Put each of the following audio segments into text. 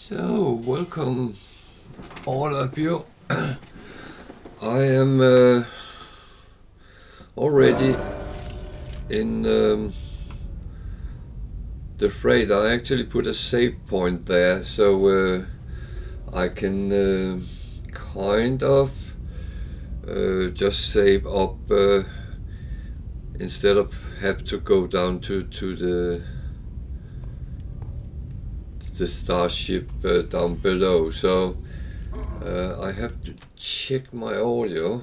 So, welcome all of you. I am already in the Fractal. I actually put a save point there, so I can kind of just save up instead of have to go down to the starship down below. So I have to check my audio.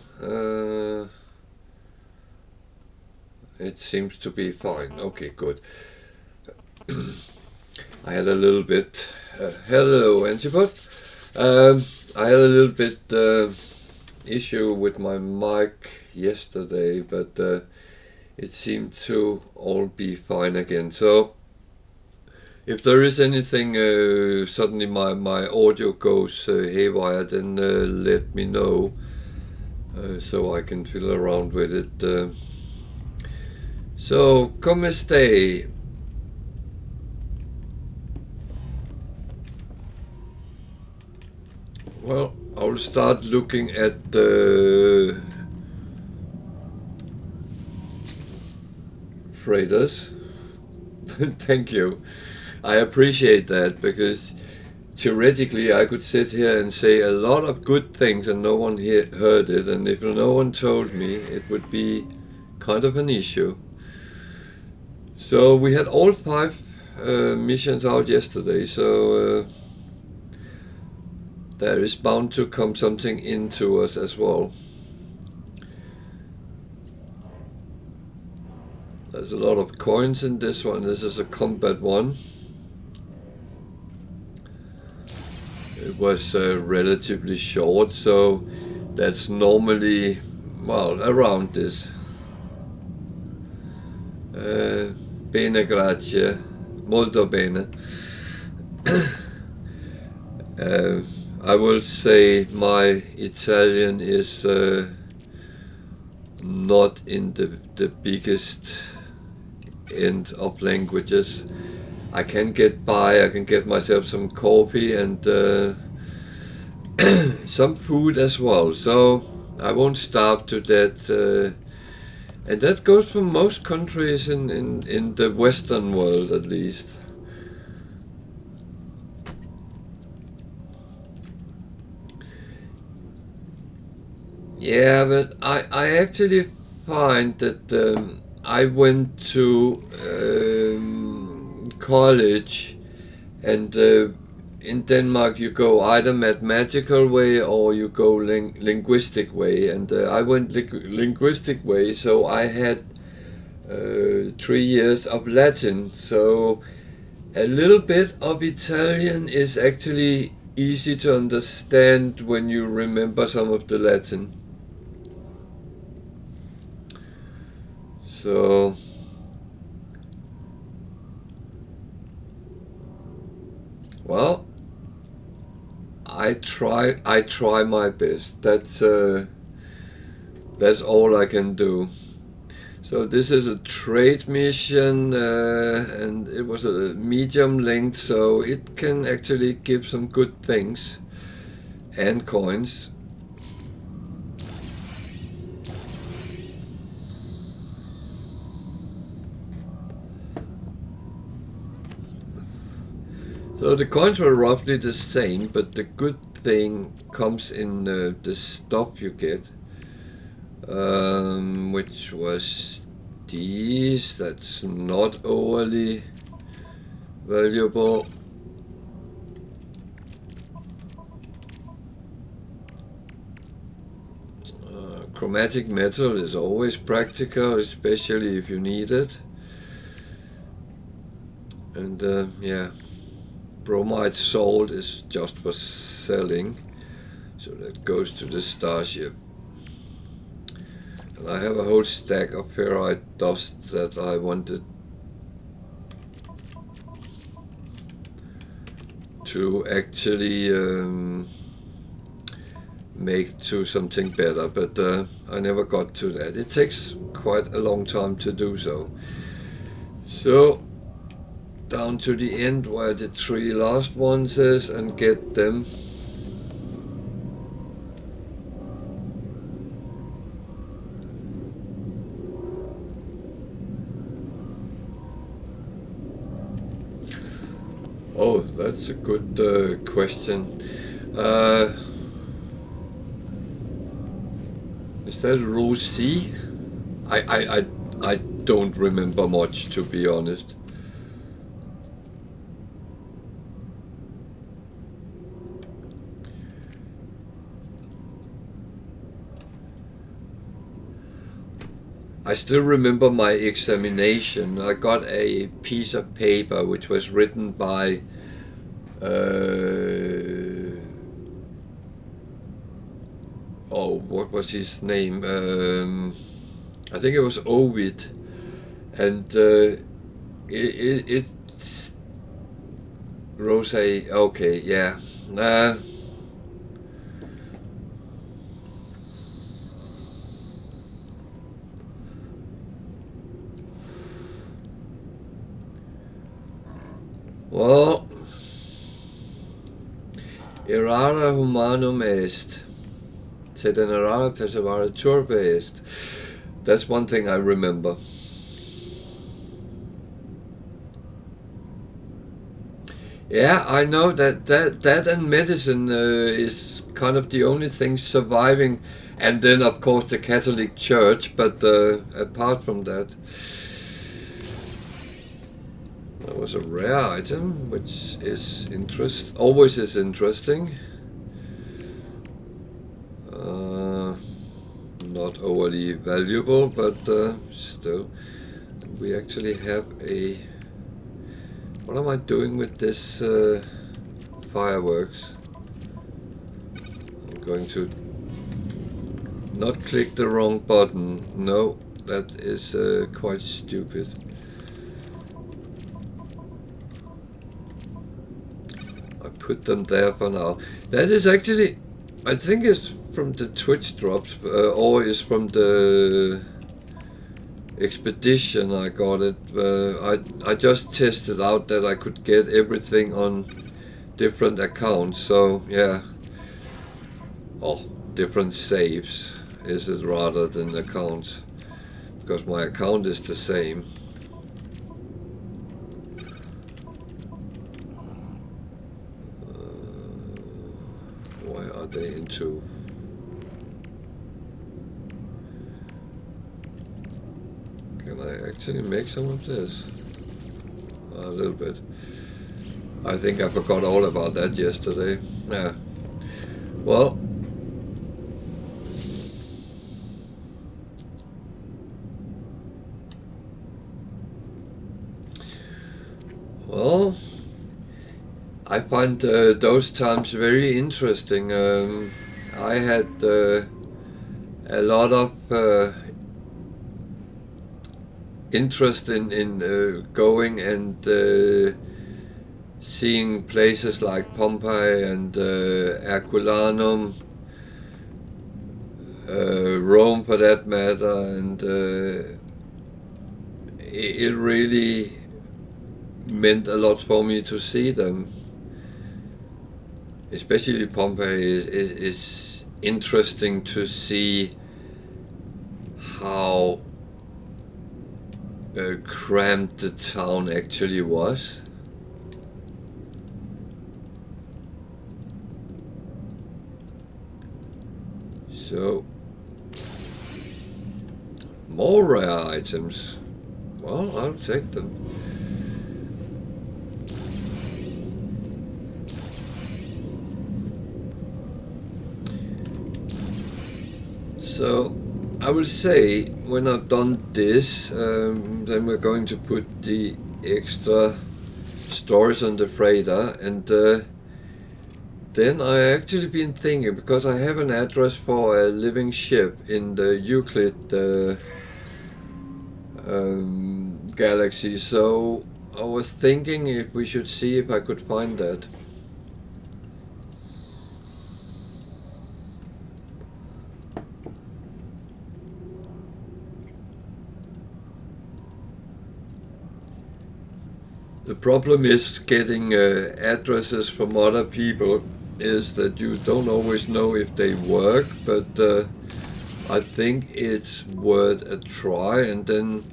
It seems to be fine. Okay, good. I had a little bit hello Antipod. I had a little bit issue with my mic yesterday, but it seemed to all be fine again. So if there is anything suddenly my audio goes haywire, then let me know so I can fiddle around with it. So, come stay. Well, I'll start looking at the freighters. Thank you. I appreciate that, because theoretically I could sit here and say a lot of good things and no one heard it, and if no one told me, it would be kind of an issue. So we had all 5 missions out yesterday, so there is bound to come something into us as well. There's a lot of coins in this one. This is a combat one. It was relatively short, so that's normally, well, around this. Bene grazie, molto bene. I will say my Italian is not in the biggest end of languages. I can get by, I can get myself some coffee and some food as well, so I won't starve to that. And that goes for most countries in the Western world, at least. Yeah, but I actually find that I went to college, and in Denmark you go either mathematical way or you go linguistic way, and I went linguistic way, so I had 3 years of Latin, so a little bit of Italian is actually easy to understand when you remember some of the Latin. So well, I try my best. That's all I can do. So this is a trade mission, and it was a medium length, so it can actually give some good things and coins. So the coins were roughly the same, but the good thing comes in the stuff you get, which was these. That's not overly valuable. Chromatic metal is always practical, especially if you need it. And yeah. Bromide salt is just for selling, so that goes to the starship. And I have a whole stack of ferrite dust that I wanted to actually make to something better, but I never got to that. It takes quite a long time to do so. So down to the end where the 3 last ones is and get them. Oh, that's a good question. Is that row C? I don't remember much, to be honest. I still remember my examination. I got a piece of paper which was written by oh, what was his name? I think it was Ovid, and it's Rose. Okay, yeah. Well, errare humanum est, sed in errare persevere turpe est. That's one thing I remember. Yeah, I know that and medicine is kind of the only thing surviving, and then of course the Catholic Church. But apart from that. That was a rare item, which is always is interesting. Not overly valuable, but still. We actually have a... What am I doing with this fireworks? I'm going to not click the wrong button. No, that is quite stupid. Put them there for now. That is actually, I think it's from the Twitch drops, or is from the expedition I got it. I just tested out that I could get everything on different accounts, so yeah. Oh, different saves is it rather than accounts, because my account is the same. They into can I actually make some of this? A little bit. I think I forgot all about that yesterday. Yeah. Well, I find those times very interesting. I had a lot of interest in going and seeing places like Pompeii and Herculanum, Rome for that matter, and it really meant a lot for me to see them. Especially Pompeii is interesting to see how cramped the town actually was. So, more rare items. Well, I'll take them. So I will say when I've done this, then we're going to put the extra stores on the freighter, and then I actually been thinking, because I have an address for a living ship in the Euclid galaxy, so I was thinking if we should see if I could find that. The problem is getting addresses from other people is that you don't always know if they work, but I think it's worth a try. And then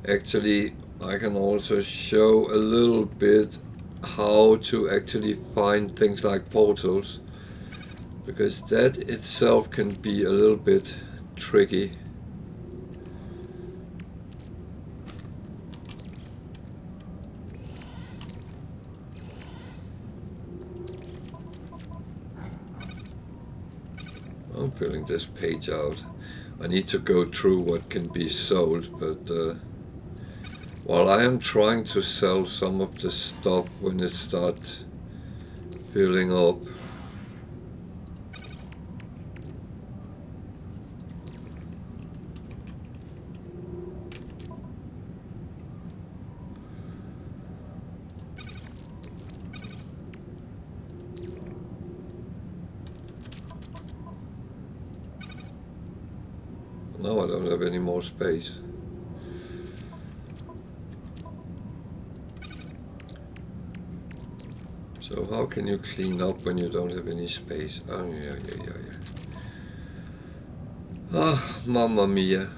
actually I can also show a little bit how to actually find things like portals, because that itself can be a little bit tricky. I'm filling this page out. I need to go through what can be sold, but while I am trying to sell some of the stuff when it starts filling up. Now I don't have any more space. So how can you clean up when you don't have any space? Oh, yeah. Ah, mamma mia.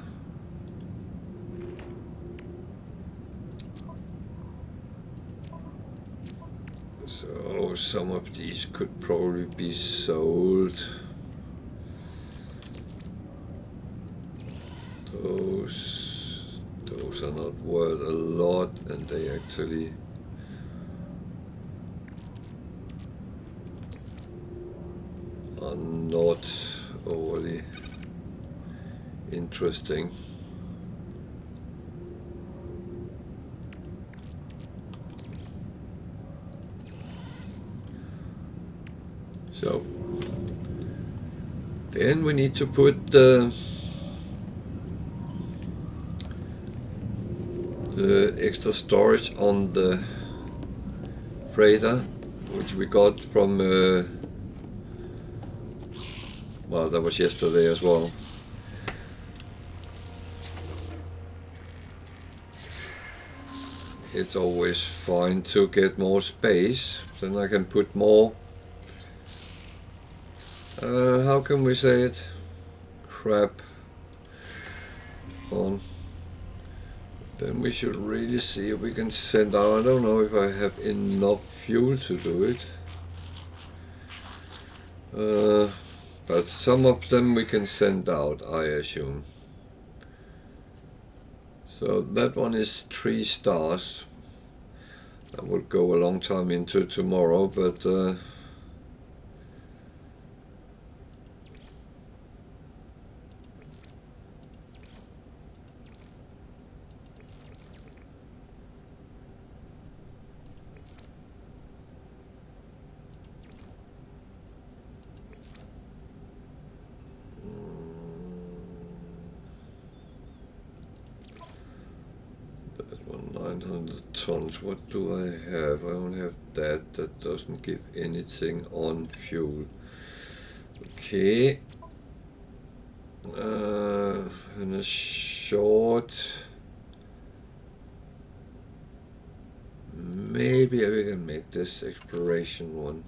So some of these could probably be sold. Those are not worth a lot, and they actually are not overly interesting. So then we need to put the extra storage on the freighter, which we got from well, that was yesterday as well. It's always fine to get more space, then I can put more how can we say it, crap on. Then we should really see if we can send out. I don't know if I have enough fuel to do it. But some of them we can send out, I assume. So that one is 3 stars. That will go a long time into tomorrow, but that one 900 tons. What do I have? I don't have that. That doesn't give anything on fuel. Okay. And a short. Maybe we can make this exploration one.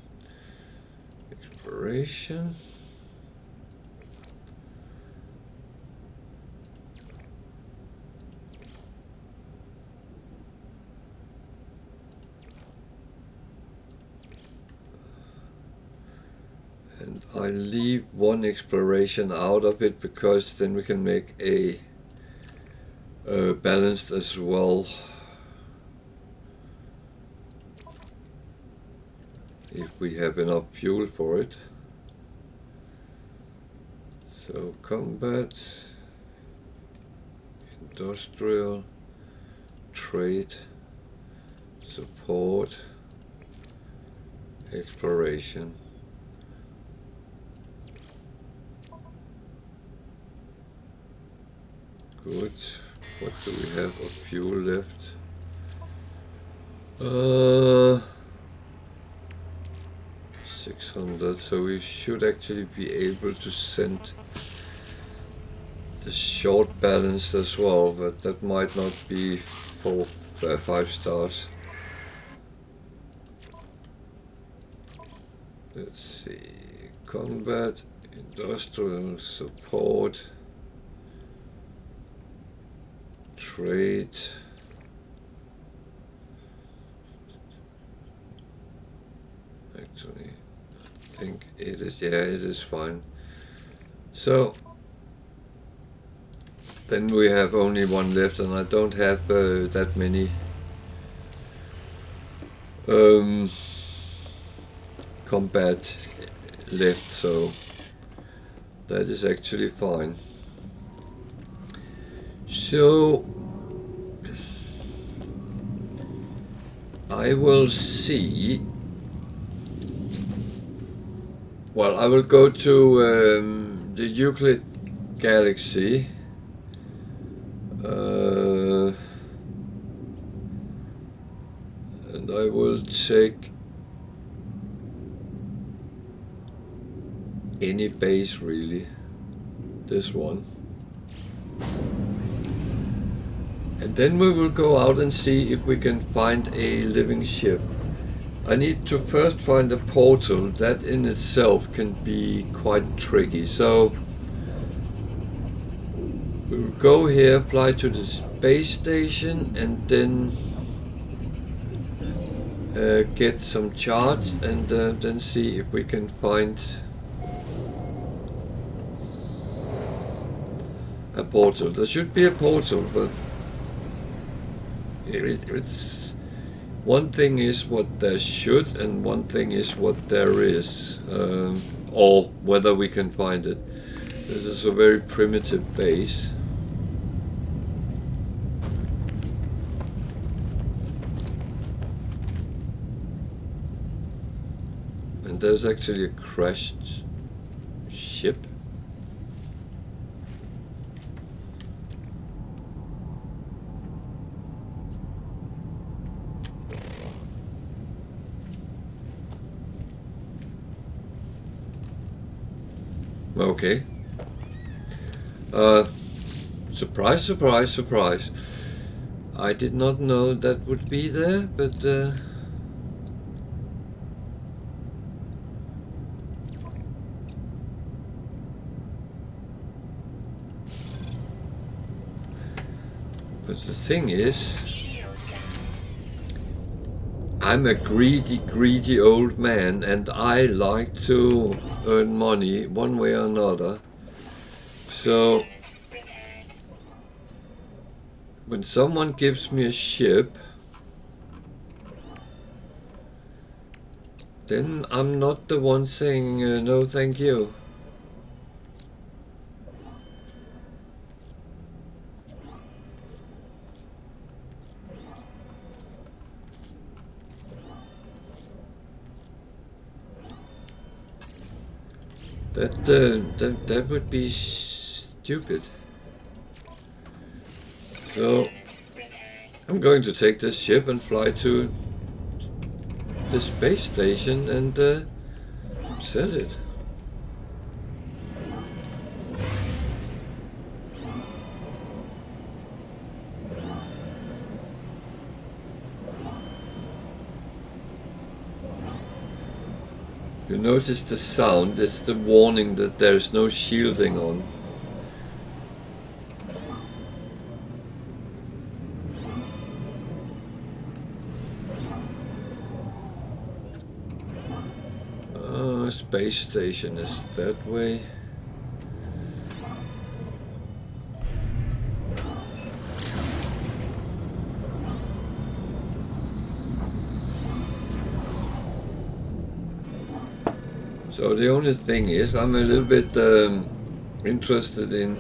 Exploration. And I leave one exploration out of it because then we can make a balanced as well. If we have enough fuel for it. So combat, industrial, trade, support, exploration. Good. What do we have of fuel left? 600, so we should actually be able to send the short balance as well, but that might not be for 5 stars. Let's see, combat, industrial support, trade. Actually, I think it is, yeah, it is fine. So then we have only one left, and I don't have that many combat left, so that is actually fine. So I will see. Well, I will go to the Euclid Galaxy. And I will take any base, really. This one. And then we will go out and see if we can find a living ship. I need to first find a portal. That in itself can be quite tricky. So we will go here, fly to the space station, and then get some charts, and then see if we can find a portal. There should be a portal, but it's one thing is what there should, and one thing is what there is, or whether we can find it. This is a very primitive base. And there's actually a crashed ship. Okay. Surprise, surprise, surprise. I did not know that would be there, but the thing is, I'm a greedy old man, and I like to earn money one way or another. So when someone gives me a ship, then I'm not the one saying no thank you. That would be stupid. So I'm going to take this ship and fly to the space station and sell it. You notice the sound, it's the warning that there's no shielding on. Space station is that way. So the only thing is, I'm a little bit interested in...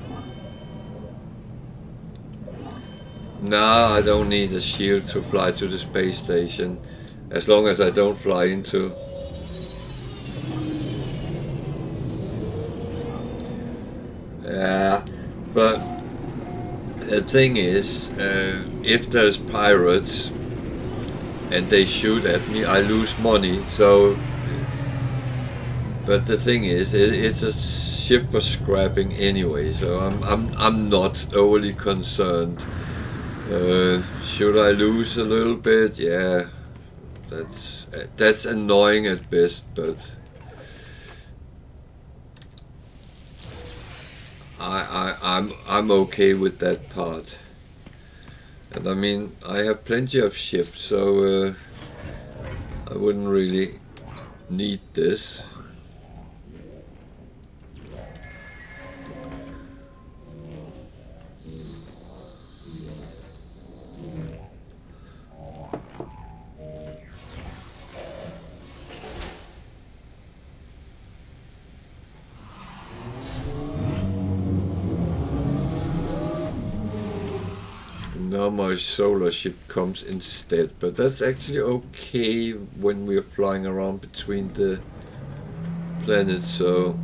Nah, I don't need a shield to fly to the space station, as long as I don't fly into... Yeah, but the thing is, if there's pirates and they shoot at me, I lose money, so... But the thing is, it's a ship for scrapping anyway, so I'm not overly concerned. Should I lose a little bit? Yeah, that's annoying at best, but I'm okay with that part. And I mean, I have plenty of ships, so I wouldn't really need this. Now my solar ship comes instead, but that's actually okay when we're flying around between the planets, so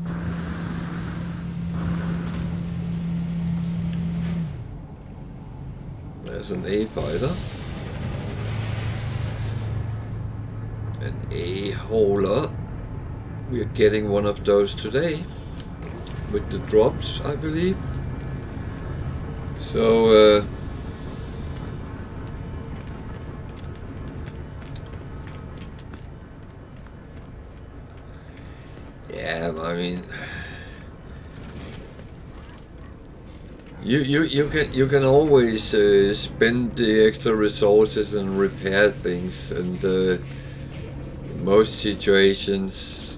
there's an A fighter, an A hauler. We're getting one of those today with the drops, I believe. So yeah, I mean, you can always spend the extra resources and repair things, and most situations,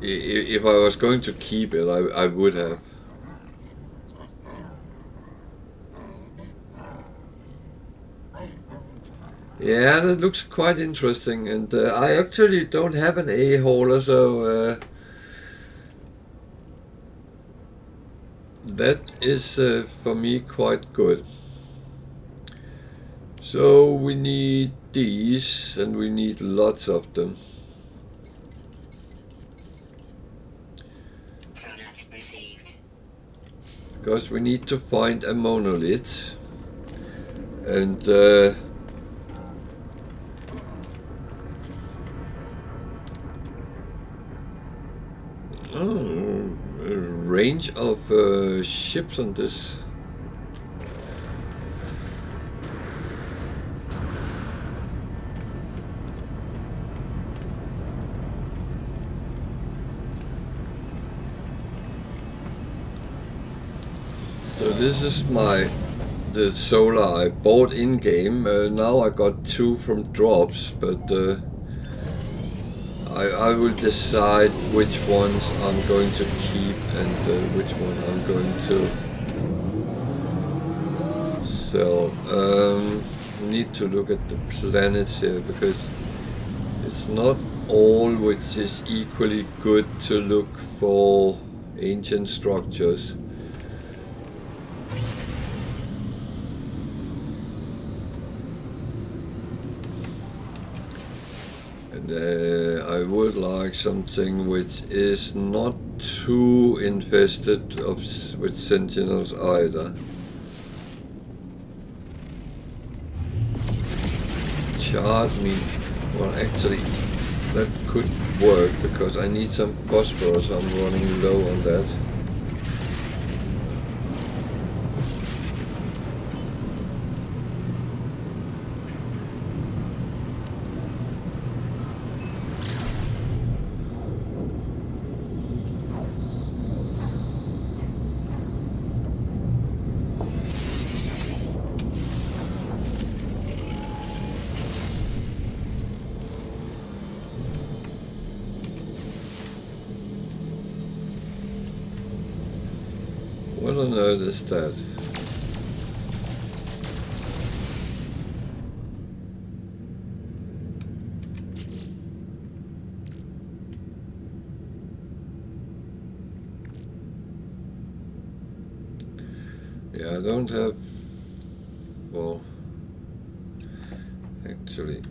if I was going to keep it, I would have. Yeah, that looks quite interesting, and I actually don't have an A hauler, so that is for me quite good. So we need these, and we need lots of them. Because we need to find a monolith, and range of ships on this. So this is the solar I bought in game. Now I got 2 from drops, but I will decide which ones I'm going to keep and which one I'm going to sell. Need to look at the planets here, because it's not all which is equally good to look for ancient structures. I would like something which is not too infested with sentinels either. Charred meat. Well, actually, that could work, because I need some phosphorus. I'm running low on that. What on earth is that? Yeah, I don't have... well... actually...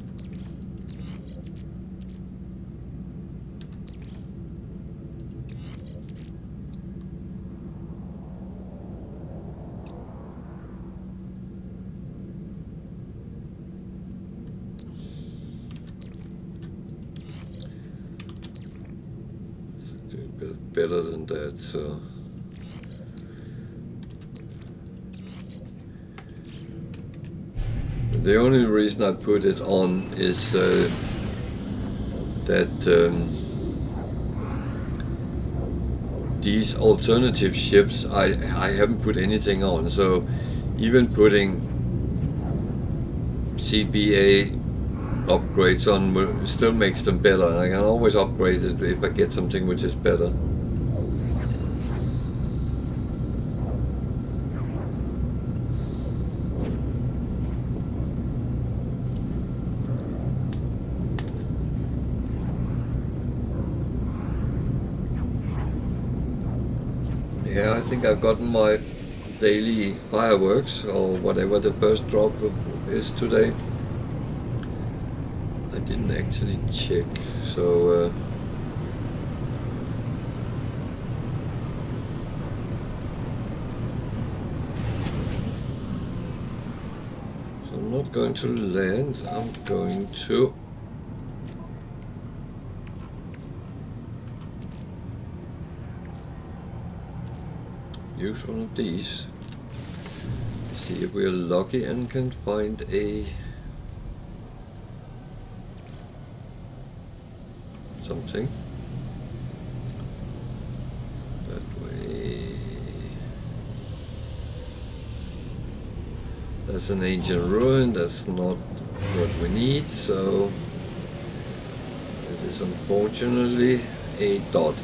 better than that, so the only reason I put it on is that these alternative ships, I haven't put anything on, so even putting CBA upgrades on still makes them better, and I can always upgrade it if I get something which is better. Yeah, I think I've gotten my daily fireworks, or whatever the first drop is today. I didn't actually check, so I'm not going to land, I'm going to use one of these. See if we're lucky and can find a something. That way. That's an ancient ruin, that's not what we need, so it is unfortunately a dot.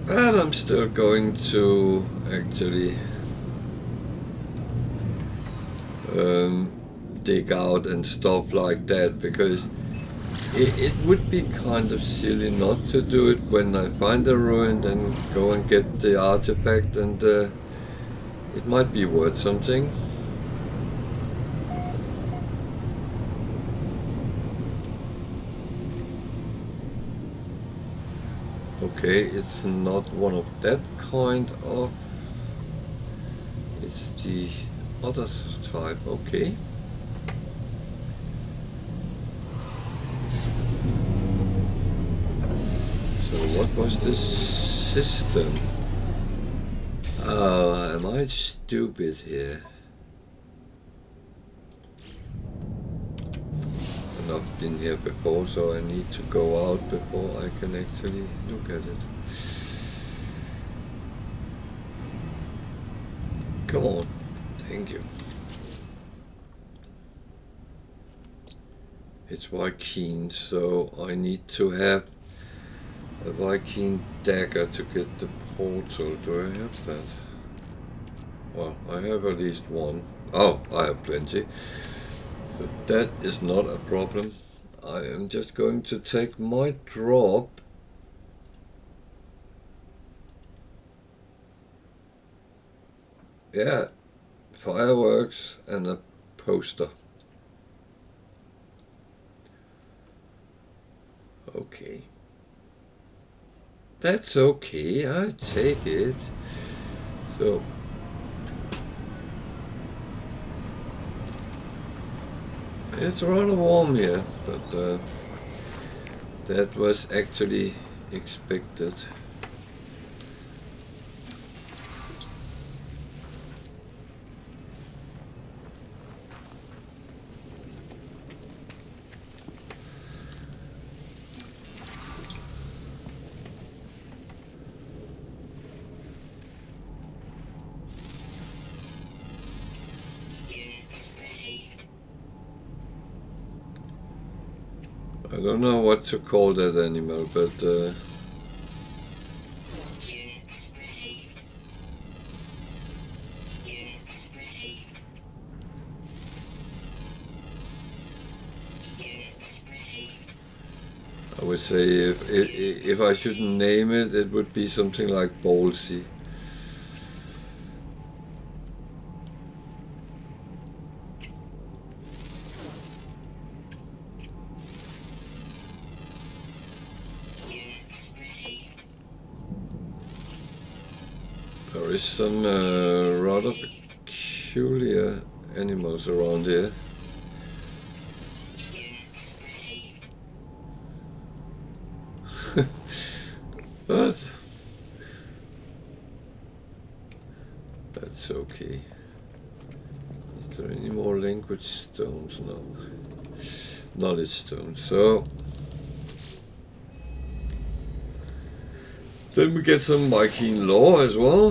But I'm still going to actually dig out and stuff like that, because it would be kind of silly not to do it when I find a ruin and go and get the artifact, and it might be worth something. Okay, it's not one of that kind of, it's the other type, okay. So what was this system? Oh, am I stupid here? I've been here before, so I need to go out before I can actually look at it. Come on, thank you. It's Viking, so I need to have a Viking dagger to get the portal. Do I have that? Well, I have at least one. Oh, I have plenty. So that is not a problem. I am just going to take my drop. Yeah, fireworks and a poster. Okay. That's okay, I take it. So it's rather warm here, but that was actually expected. I don't know what to call that animal, but I would say if I should name it, it would be something like ballsy. There is some rather peculiar animals around here. But that's okay. Is there any more language stones now? knowledge stone. So then we get some Mycene lore as well.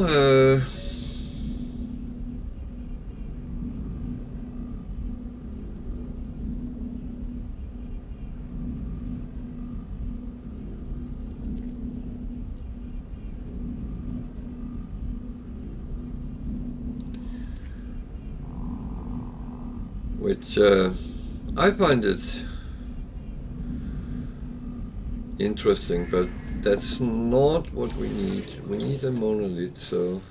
Which I find it interesting, but that's not what we need. We need a monolith, so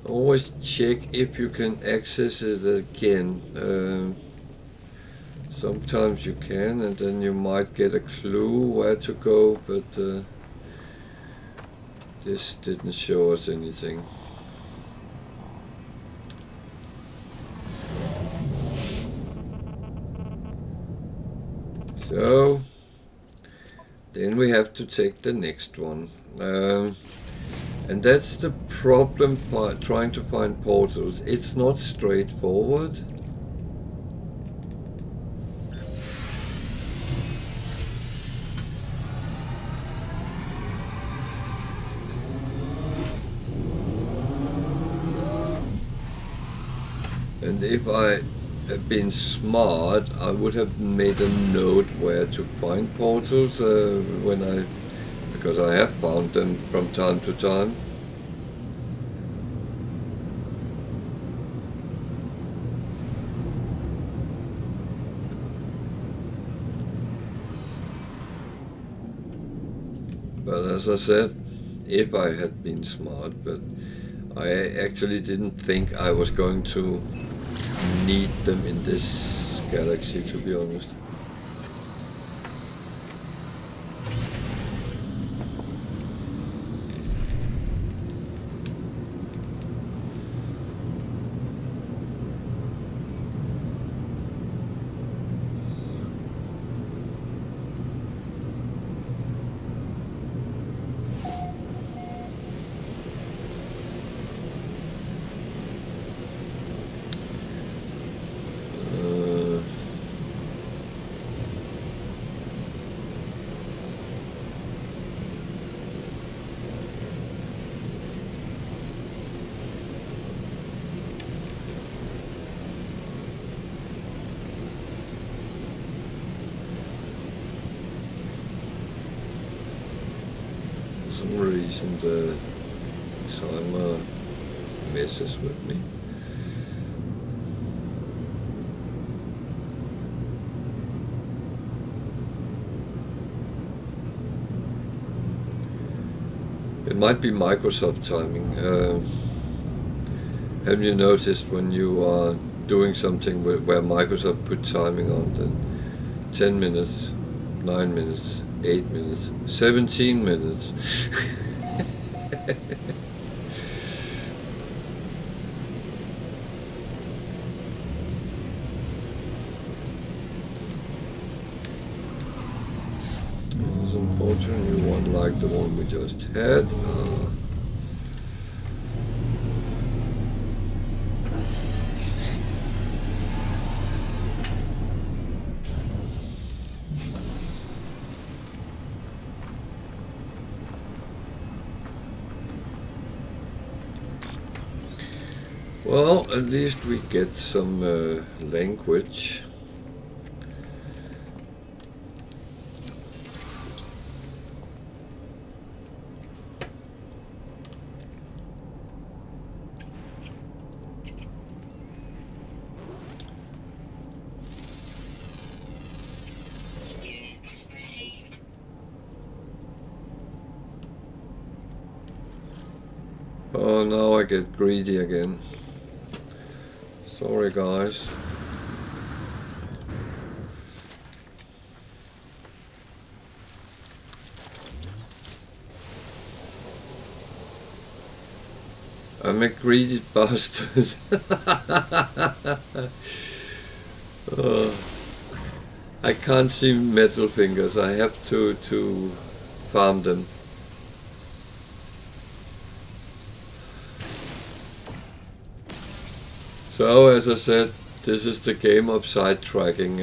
always check if you can access it again. Sometimes you can, and then you might get a clue where to go, but this didn't show us anything. So then we have to take the next one, and that's the problem trying to find portals. It's not straightforward. And if I had been smart, I would have made a note where to find portals because I have found them from time to time. But as I said, if I had been smart, but I actually didn't think I was going to need them in this galaxy, to be honest. Reason the timer messes with me. It might be Microsoft timing. Have you noticed when you are doing something where Microsoft put timing on, then 10 minutes, 9 minutes, 8 minutes, 17 minutes. It's unfortunately one like the one we just had. Well, at least we get some language. Oh, now I get greedy again. Sorry, guys. I'm a greedy bastard. I can't see metal fingers. I have to farm them. So, as I said, this is the game of sidetracking.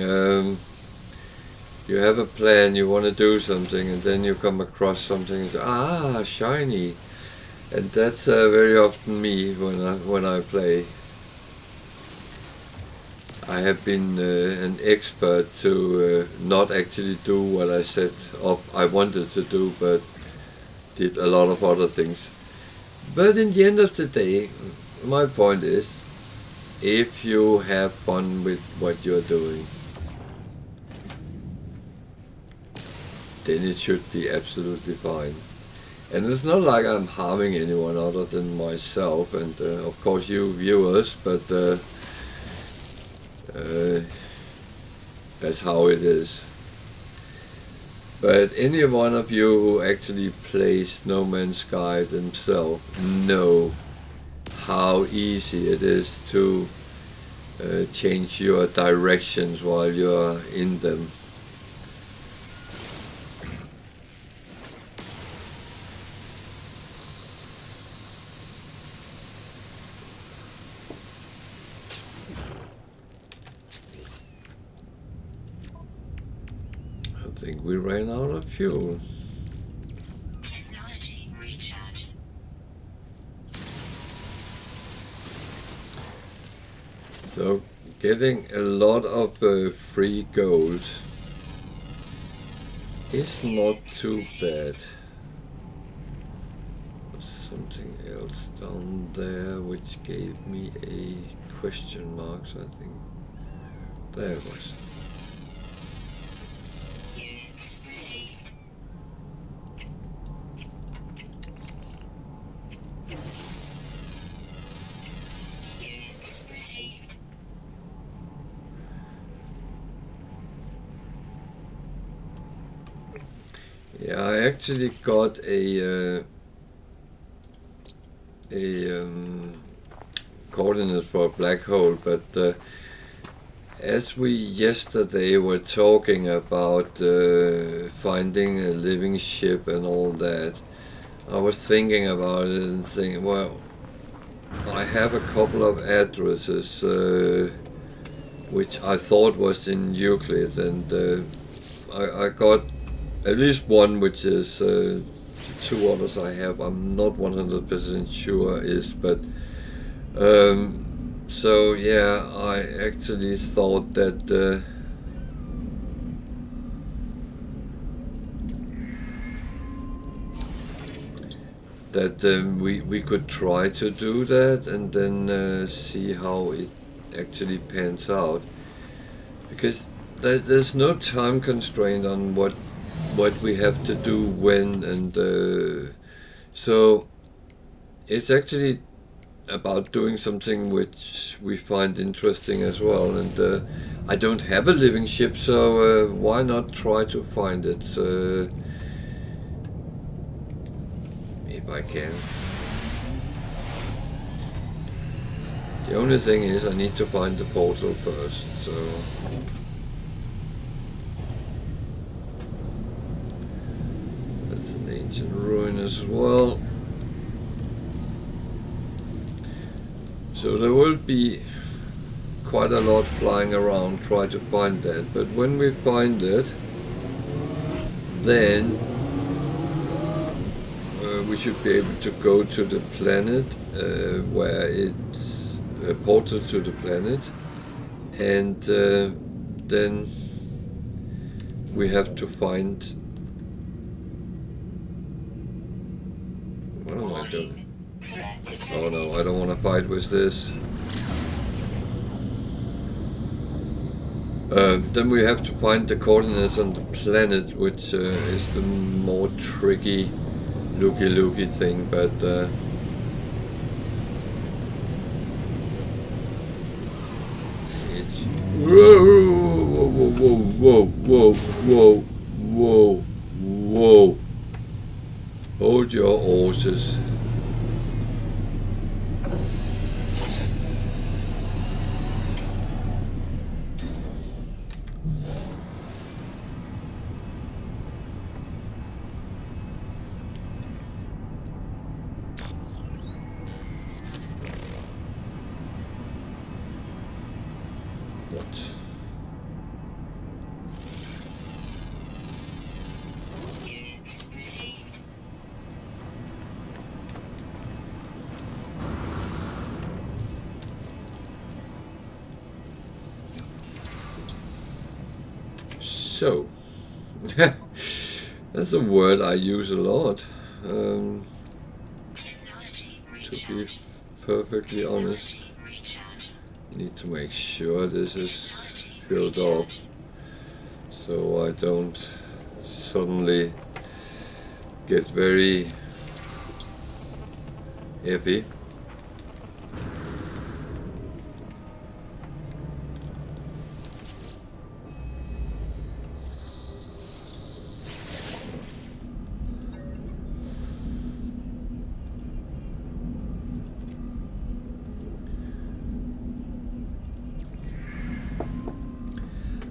You have a plan, you want to do something, and then you come across something and say, ah, shiny. And that's very often me when I play. I have been an expert to not actually do what I set up I wanted to do, but did a lot of other things. But in the end of the day, my point is, if you have fun with what you're doing, then it should be absolutely fine. And it's not like I'm harming anyone other than myself and of course you viewers, but that's how it is. But any one of you who actually plays No Man's Sky themselves know how easy it is to change your directions while you're in them. I think we ran out of fuel. Technology recharge. So getting a lot of free gold is not too bad. Something else down there which gave me a question mark, so I think there it was. Yeah, I actually got a coordinate for a black hole, but as we yesterday were talking about finding a living ship and all that, I was thinking about it and thinking, well, I have a couple of addresses which I thought was in Euclid, and I got at least one which is two others I have I'm not 100% sure is, but so yeah, I actually thought that we could try to do that and then see how it actually pans out, because there's no time constraint on what we have to do when, and so it's actually about doing something which we find interesting as well. And I don't have a living ship, so why not try to find it if I can. The only thing is I need to find the portal first, so ruin as well. So there will be quite a lot flying around, try to find that, but when we find it, then we should be able to go to the planet where it's a portal to the planet, and then we have to find. What am I doing? Oh no, I don't want to fight with this. Then we have to find the coordinates on the planet, which is the more tricky looky thing, but it's whoa. Hold your horses. What? So, that's a word I use a lot. To be perfectly honest, need to make sure this is filled up so I don't suddenly get very heavy.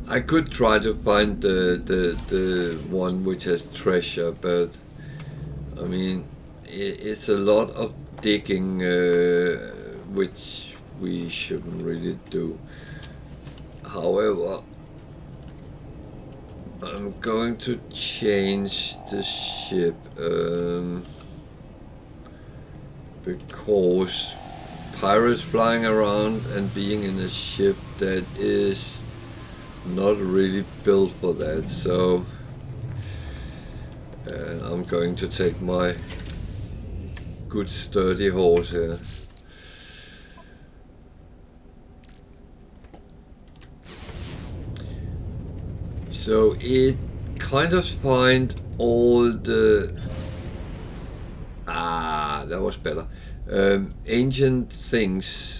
I could try to find the one which has treasure, but I mean it's a lot of digging, which we shouldn't really do. However, I'm going to change the ship because pirates flying around and being in a ship that is not really built for that, so I'm going to take my good sturdy horse here. So it kind of find all the that was better, ancient things.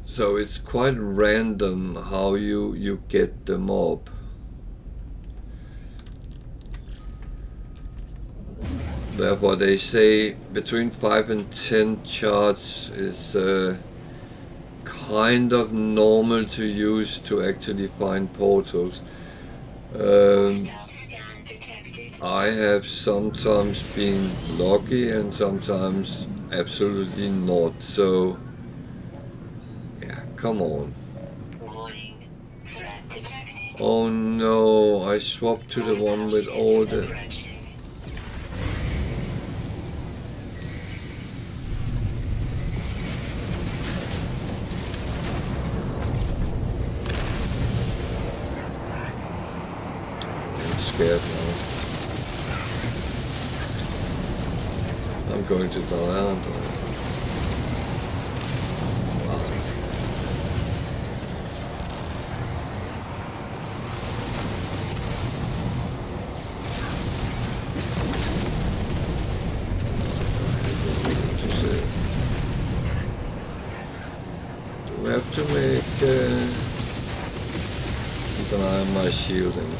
So it's quite random how you get them up. Therefore they say between 5 and 10 charts is kind of normal to use to actually find portals. I have sometimes been lucky and sometimes absolutely not, so yeah, come on. Oh no, I swapped to the one with all the... I'm scared now. I'm going to die, aren't I? We have to make keep an eye on my shielding.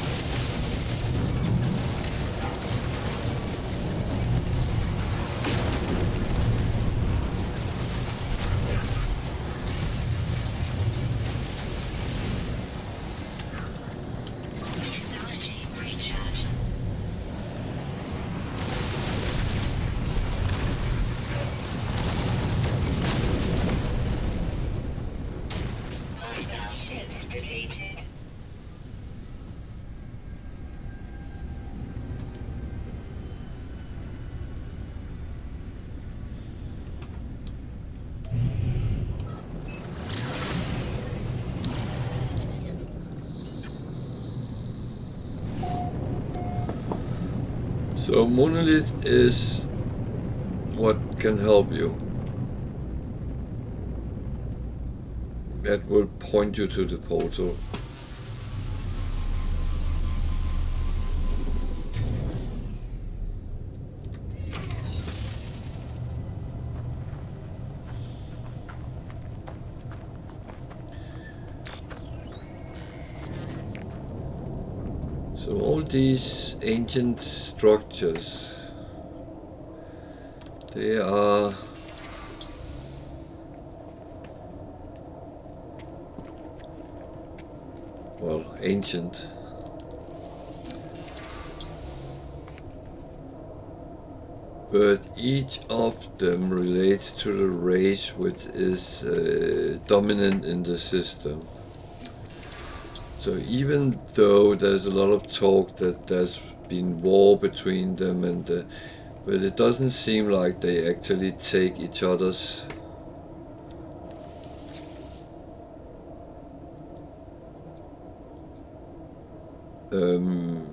So monolith is what can help you. That will point you to the portal. So all these ancient structures, they are well, ancient. but each of them relates to the race which is dominant in the system. So even though there's a lot of talk that there's been war between them, but it doesn't seem like they actually take each other's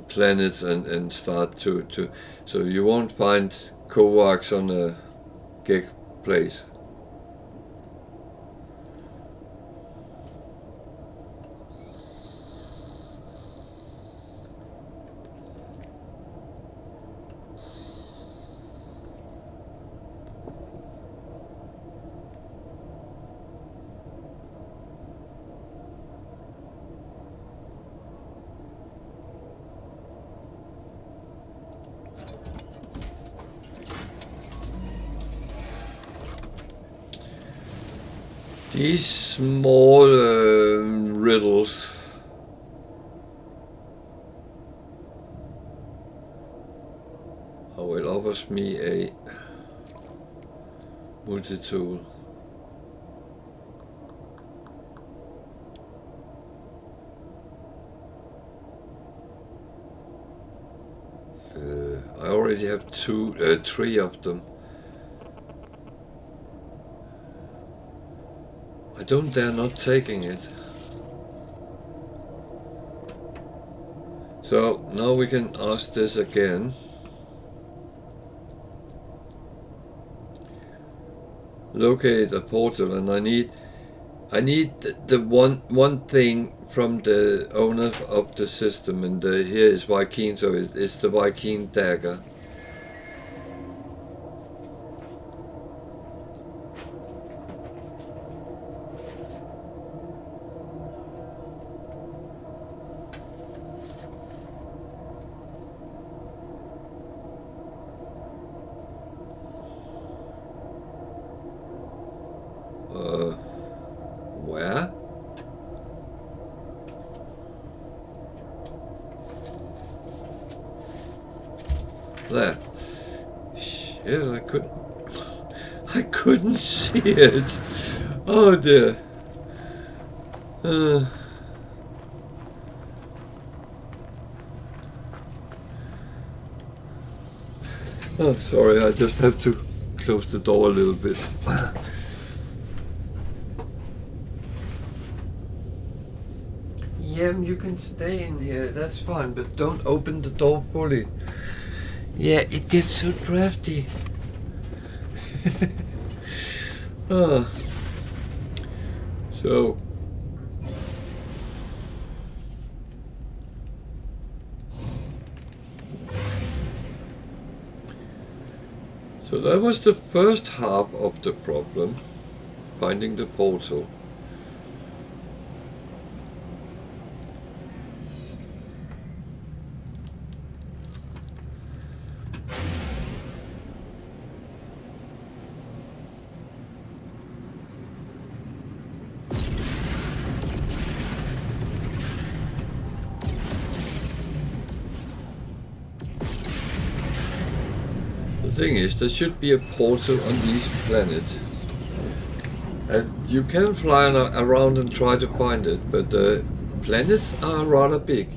planets and start to so you won't find Kovacs on a gig place. These small riddles it offers me a multi-tool. I already have three of them. I don't dare not taking it. So now we can ask this again. Locate a portal, and I need the one thing from the owner of the system, and here is Viking, so it's the Viking dagger. Where? There. Shit, I couldn't see it. Oh dear. Oh, sorry, I just have to close the door a little bit. Yeah, you can stay in here, that's fine, but don't open the door fully. Yeah, it gets so drafty. So that was the first half of the problem, finding the portal. The thing is, there should be a portal on each planet, and you can fly around and try to find it, but the planets are rather big.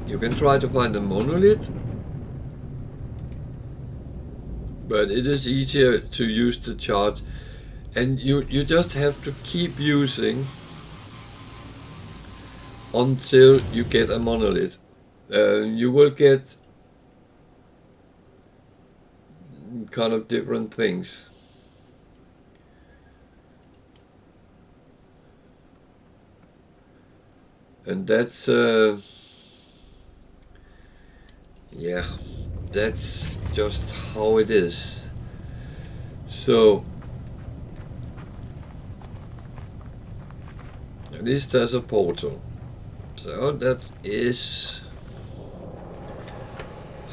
You can try to find a monolith, but it is easier to use the charge, and you just have to keep using until you get a monolith. You will get kind of different things. And that's yeah, that's just how it is. So at least there's a portal. So that is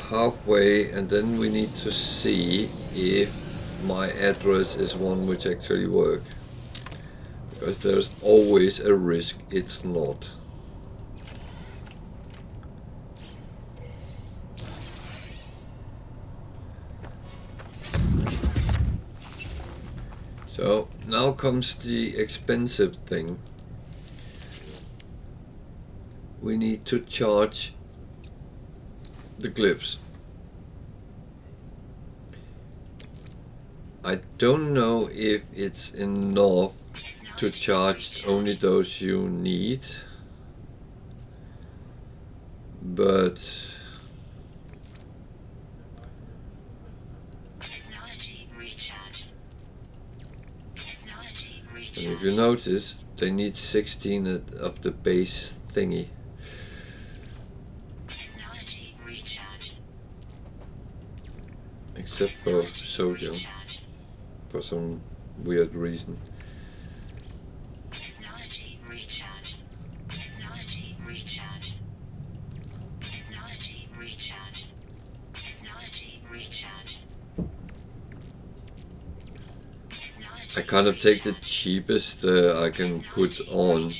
halfway, and then we need to see if my address is one which actually works, because there's always a risk it's not. So now comes the expensive thing. We need to charge the glyphs. I don't know if it's enough to charge only those you need, but and if you notice, they need 16 of the base thingy. Except for sodium, for some weird reason. I kind of take the cheapest I can put on.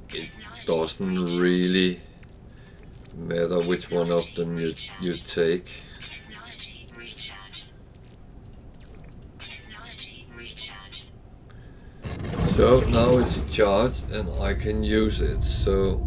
It doesn't really matter which one of them you take. So now it's charged and I can use it. So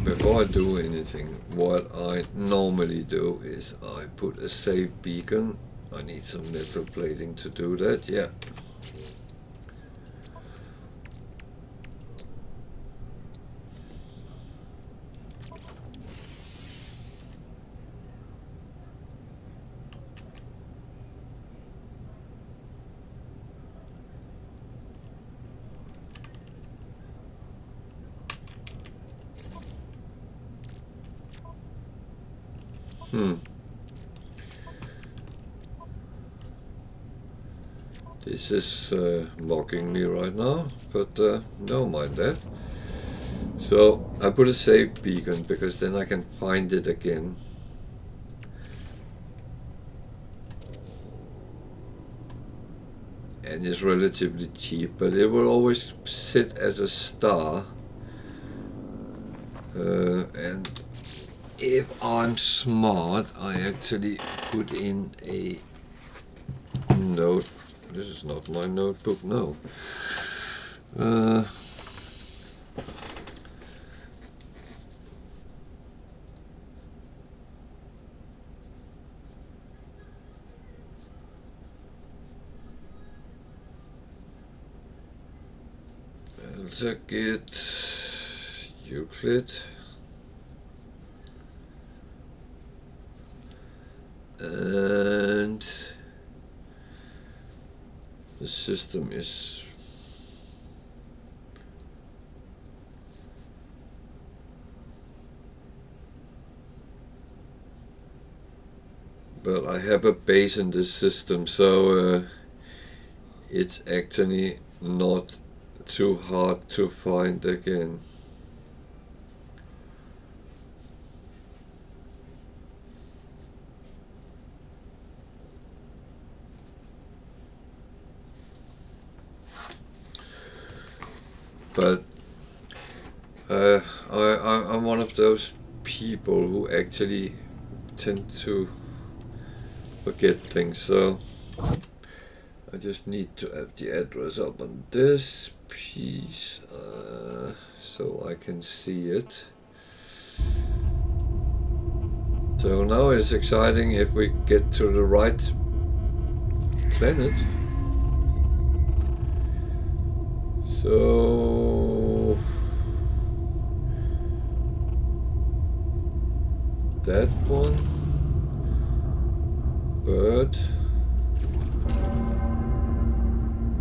before I do anything, what I normally do is I put a save beacon. I need some metal plating to do that, yeah. This is mocking me right now, but don't mind that. So I put a save beacon because then I can find it again. And it's relatively cheap, but it will always sit as a star. And if I'm smart, I actually put in a note. This is not my notebook, no. Also get Euclid. And the system is but I have a base in this system, so it's actually not too hard to find again. But I'm one of those people who actually tend to forget things, so I just need to have the address up on this piece so I can see it. So now it's exciting if we get to the right planet. So that one, bird,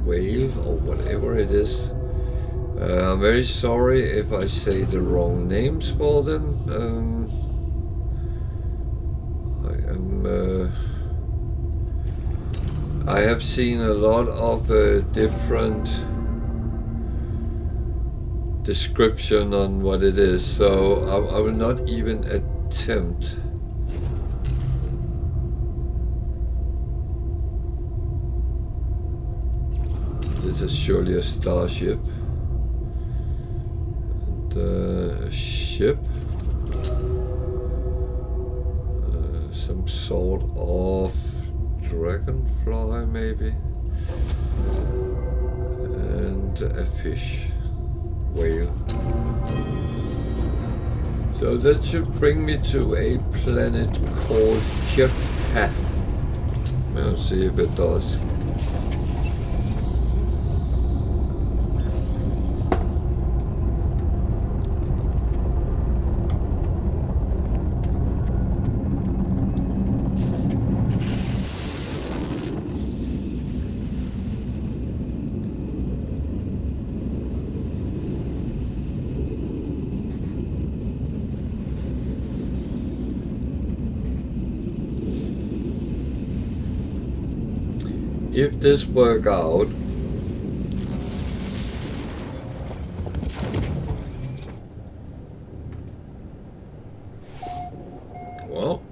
whale, or whatever it is. I'm very sorry if I say the wrong names for them. I have seen a lot of different description on what it is, so I will not even attempt It's surely a starship. And a ship. Some sort of dragonfly maybe. And a fish. Whale. So that should bring me to a planet called Kirka. Let's see if it does. If this work out, well,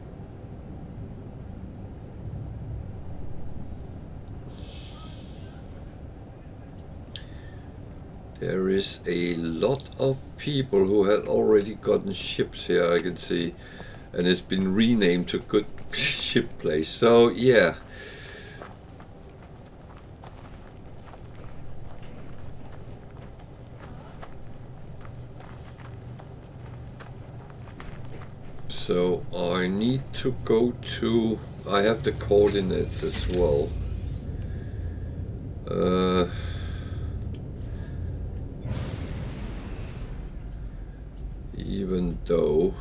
there is a lot of people who had already gotten ships here, I can see, and it's been renamed to Good Ship Place. So yeah. So I need to go to, I have the coordinates as well. Even though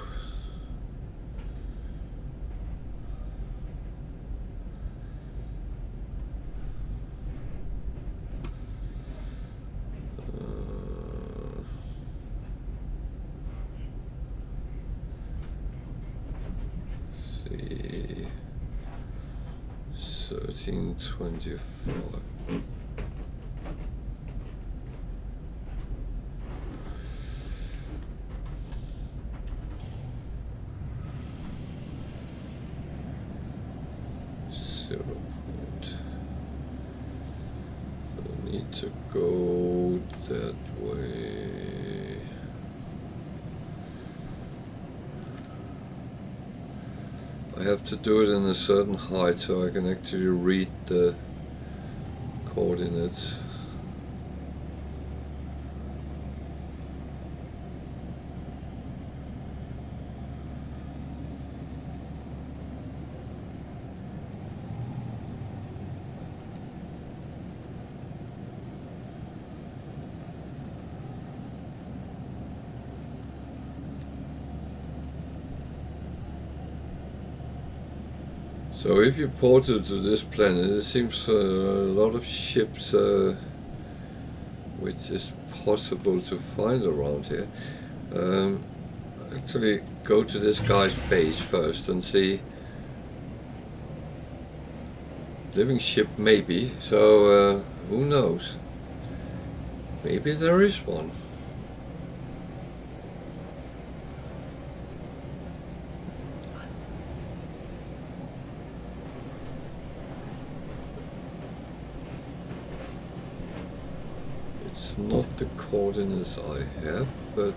see 1325. To go that way. I have to do it in a certain height so I can actually read the coordinates. So if you ported to this planet, it seems a lot of ships which is possible to find around here. Actually go to this guy's base first and see. Living ship maybe, so who knows? Maybe there is one. It's not the coordinates I have, but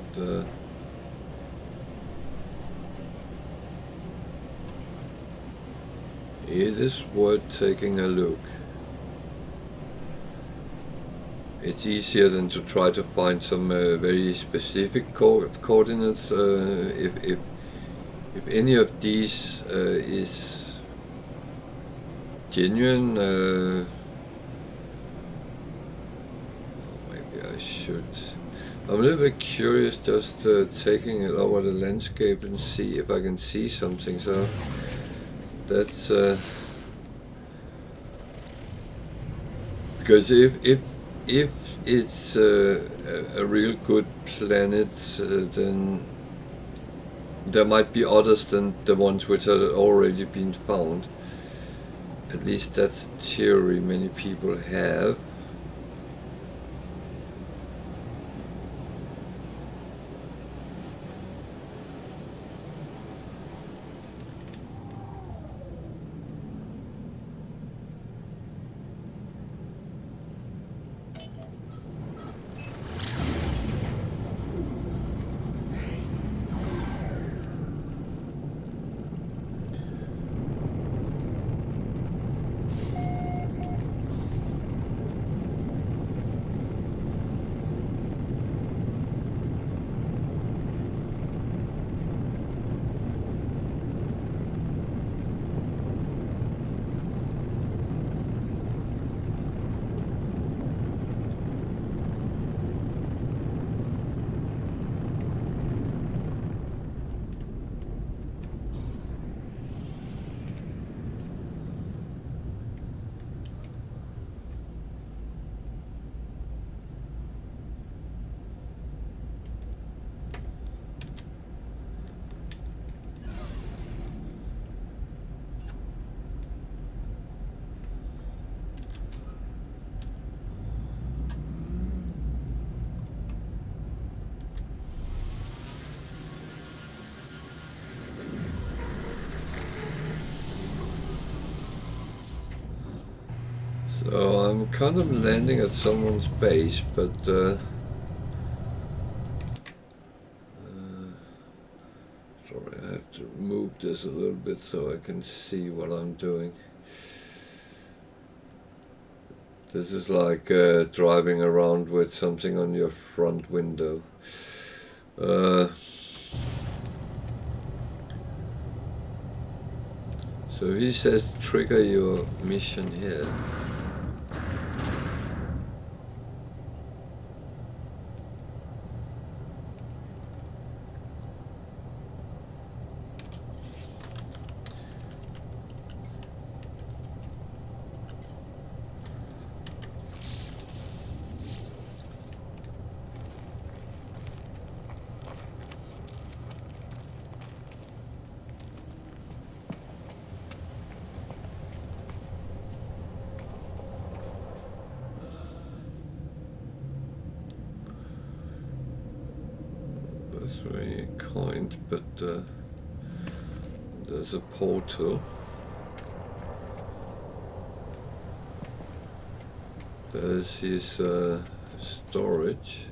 it is worth taking a look. It's easier than to try to find some very specific coordinates. If any of these is genuine. I should. I'm a little bit curious, just taking it over the landscape and see if I can see something. So that's because if it's a real good planet, then there might be others than the ones which have already been found. At least that's a theory many people have. So I'm kind of landing at someone's base, but sorry, I have to move this a little bit so I can see what I'm doing. This is like driving around with something on your front window. So he says trigger your mission here. That's very kind, but there's a portal. There's his storage.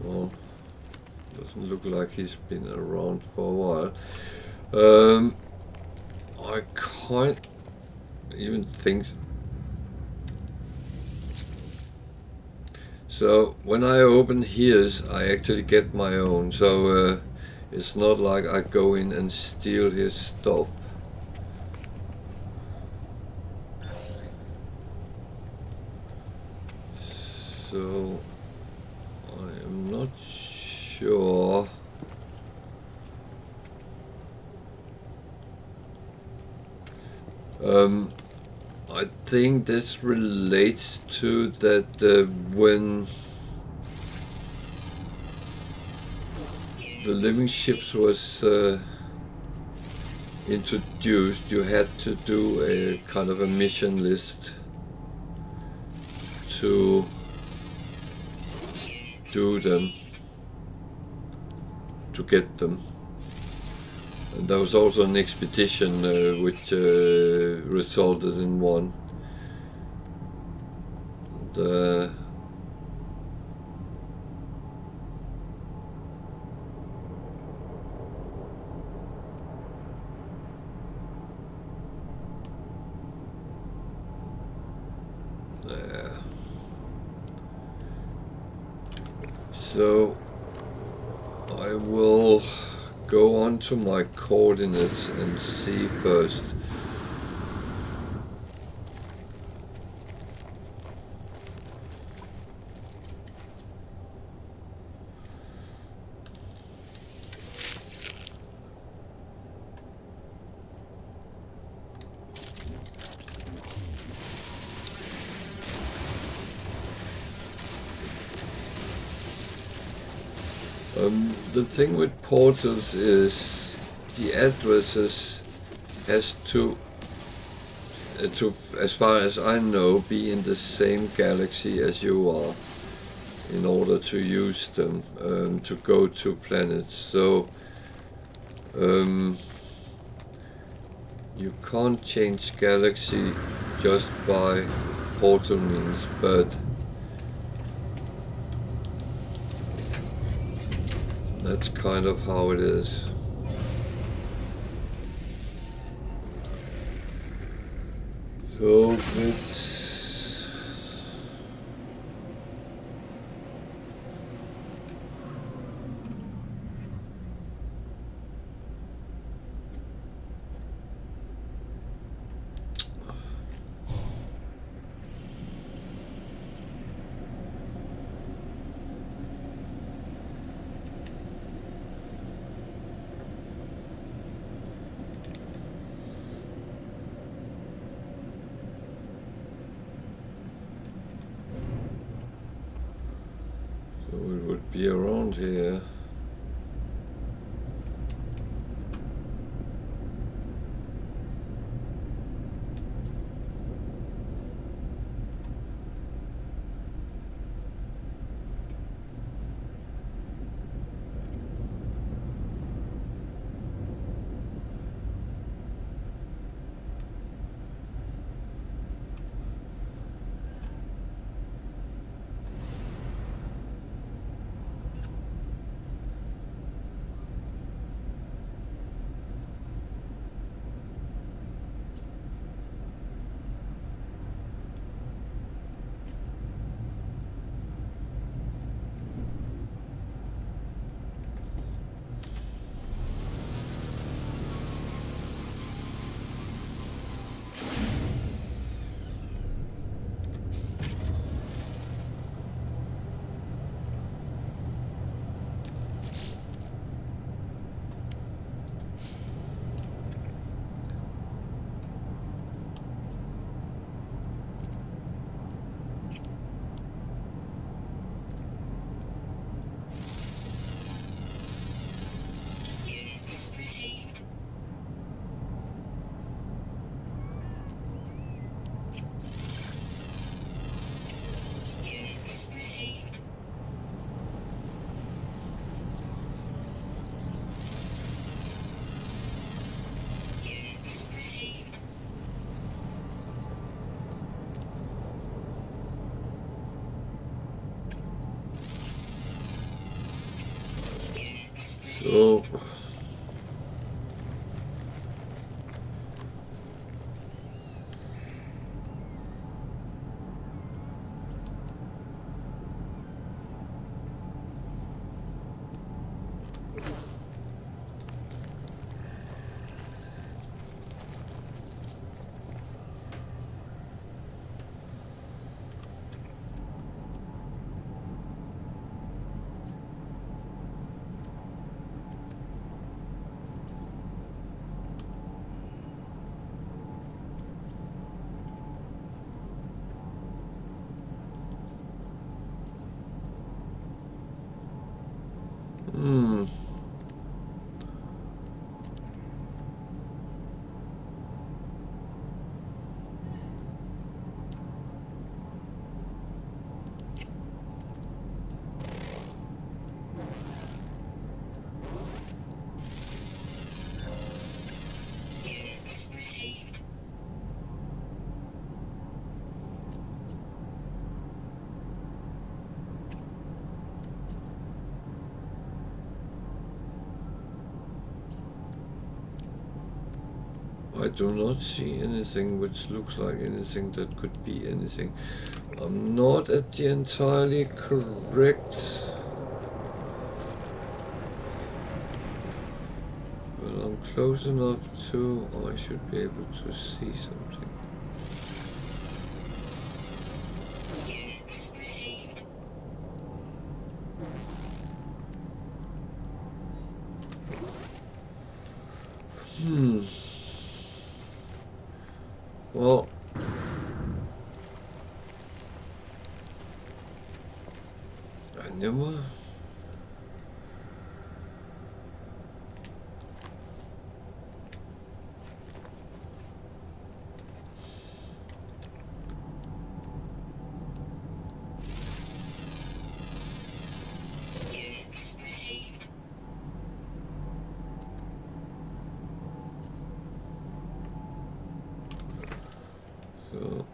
Well, doesn't look like he's been around for a while. I can't even think. So when I open his, I actually get my own. So it's not like I go in and steal his stuff. So I am not sure. I think this relates to that when the living ships was introduced, you had to do a kind of a mission list to do them, to get them. And there was also an expedition which resulted in one. And, so I will go on to my coordinates and see first. The thing with portals is the addresses has to, as far as I know, be in the same galaxy as you are in order to use them, to go to planets. So you can't change galaxy just by portal means, but that's kind of how it is. So it's be around here. So I do not see anything which looks like anything that could be anything. I'm not at the entirely correct, but I'm close enough to, I should be able to see something. Well, I never. So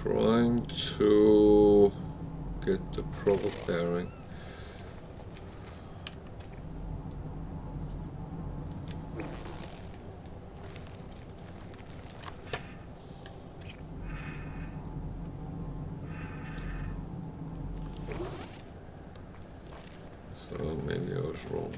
trying to get the proper bearing. So maybe I was wrong.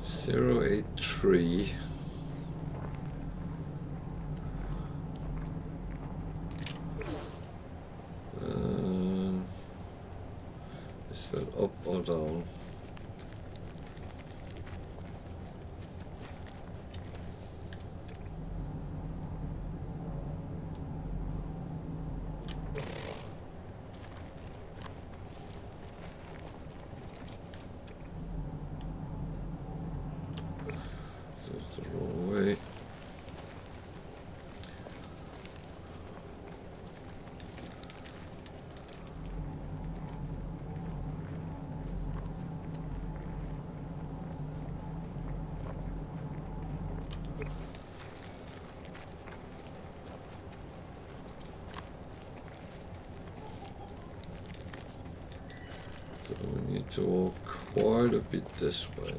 Zero 083. Is that up or down? That's the wrong way. So we need to walk quite a bit this way.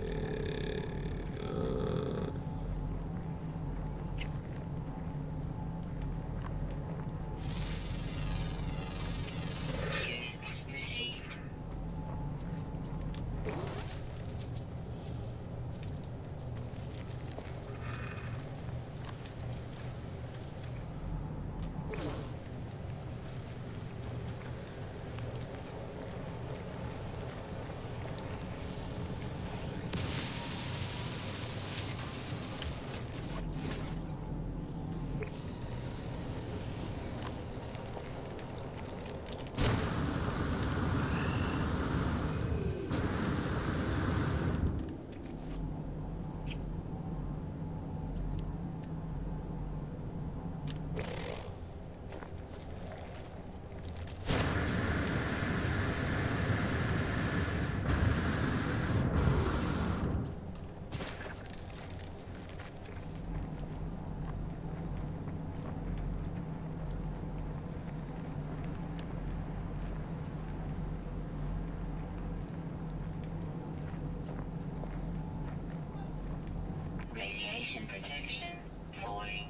Radiation protection falling.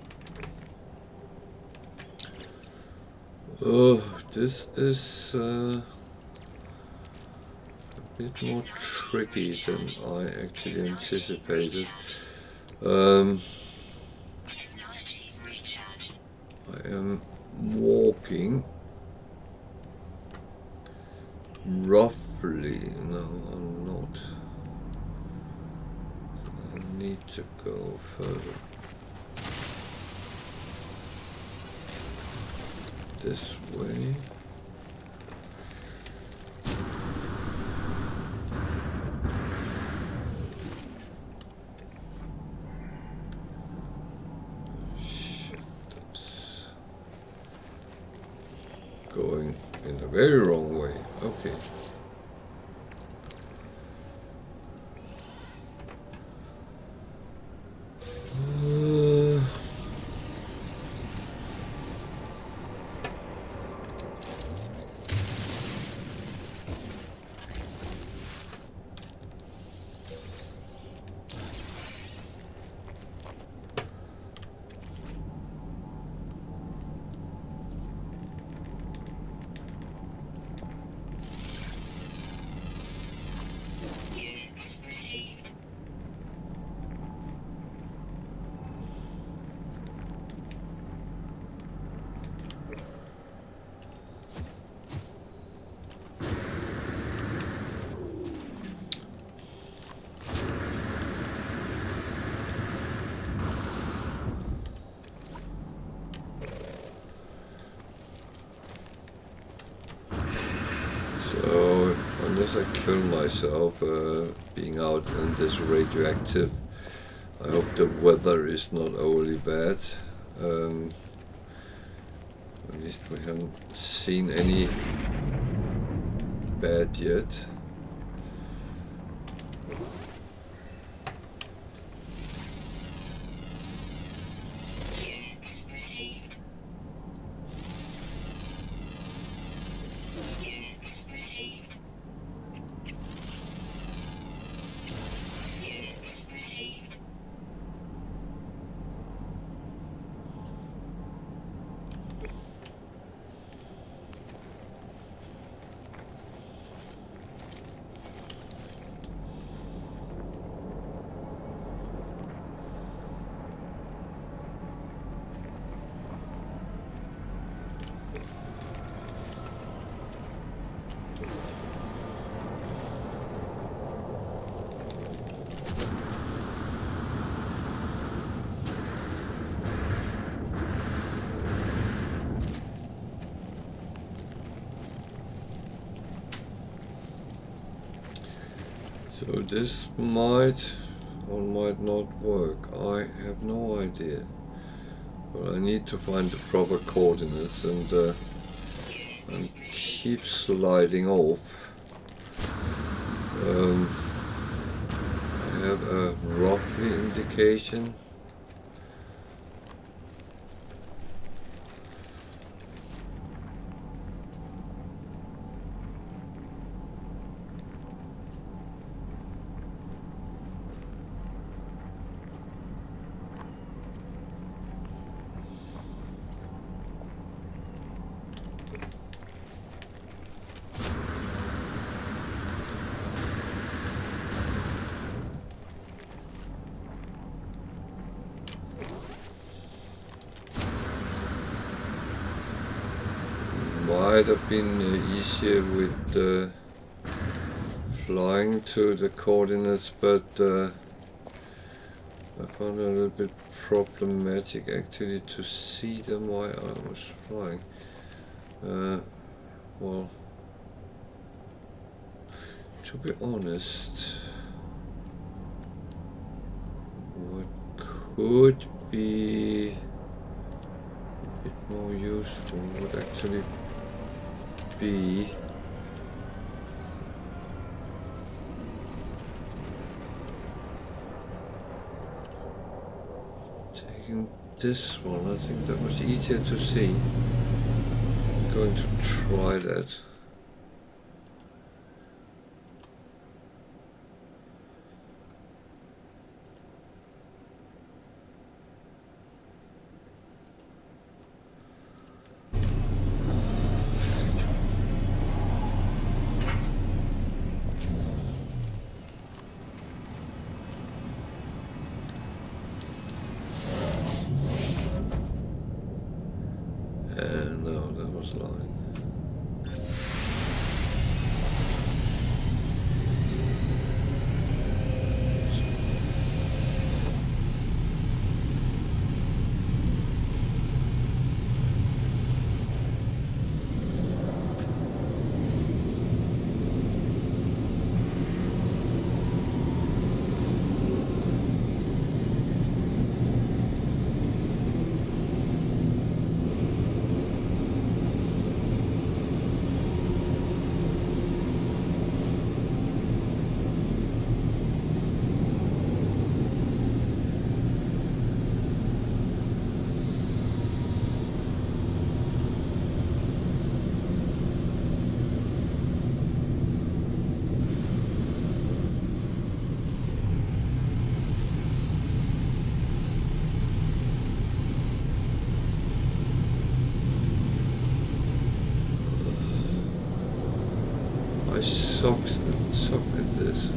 Oh, this is a bit more tricky than I actually anticipated. Technology recharge. I am walking roughly. No, I'm not. I need to go further. This way. Shit, that's going in the very wrong way. Okay. Units received. So, unless I kill myself being out in this radioactive, I hope the weather is not overly bad. At least we haven't seen any bad yet. Units received. Units received. Units received. So this might or might not work. I have no idea. But I need to find the proper coordinates and keep sliding off. I have a roughly indication. Might have been easier with flying to the coordinates, but I found it a little bit problematic actually to see them while I was flying. Well, to be honest, what could be a bit more useful would actually be taking this one. I think that was easier to see. I'm going to try that. cross line. I suck at this.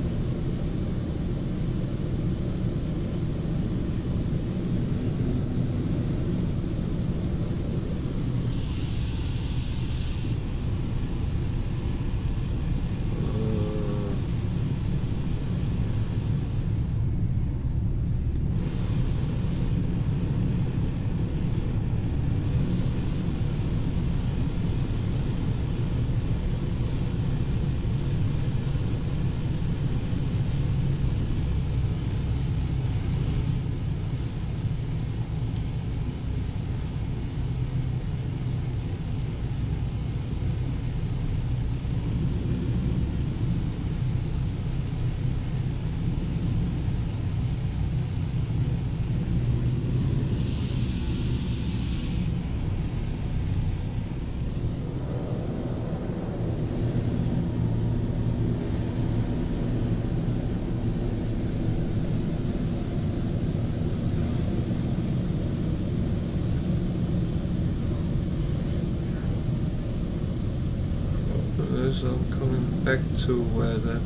So I'm coming back to where that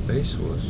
base was.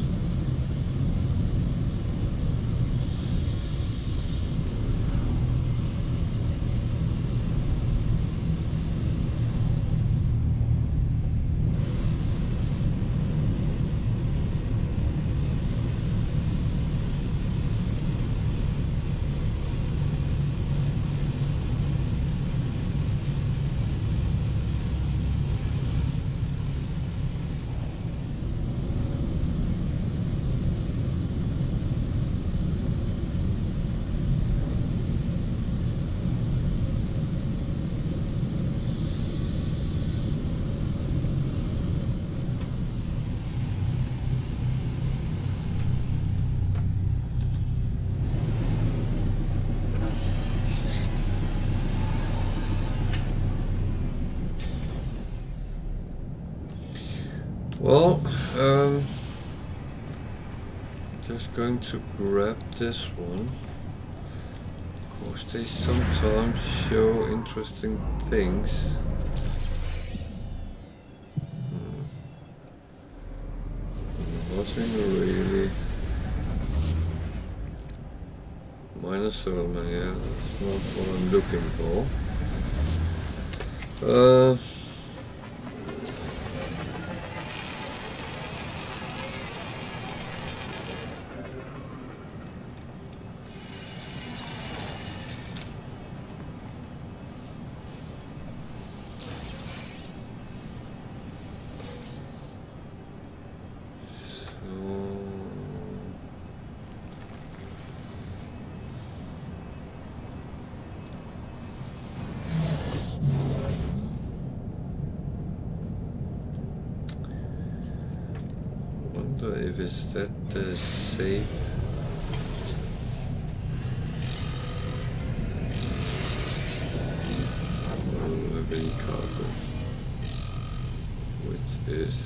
Well, just going to grab this one. Of course, they sometimes show interesting things. Nothing really. Minor settlement, yeah, that's not what I'm looking for. If it's that safe. Living carbon, which is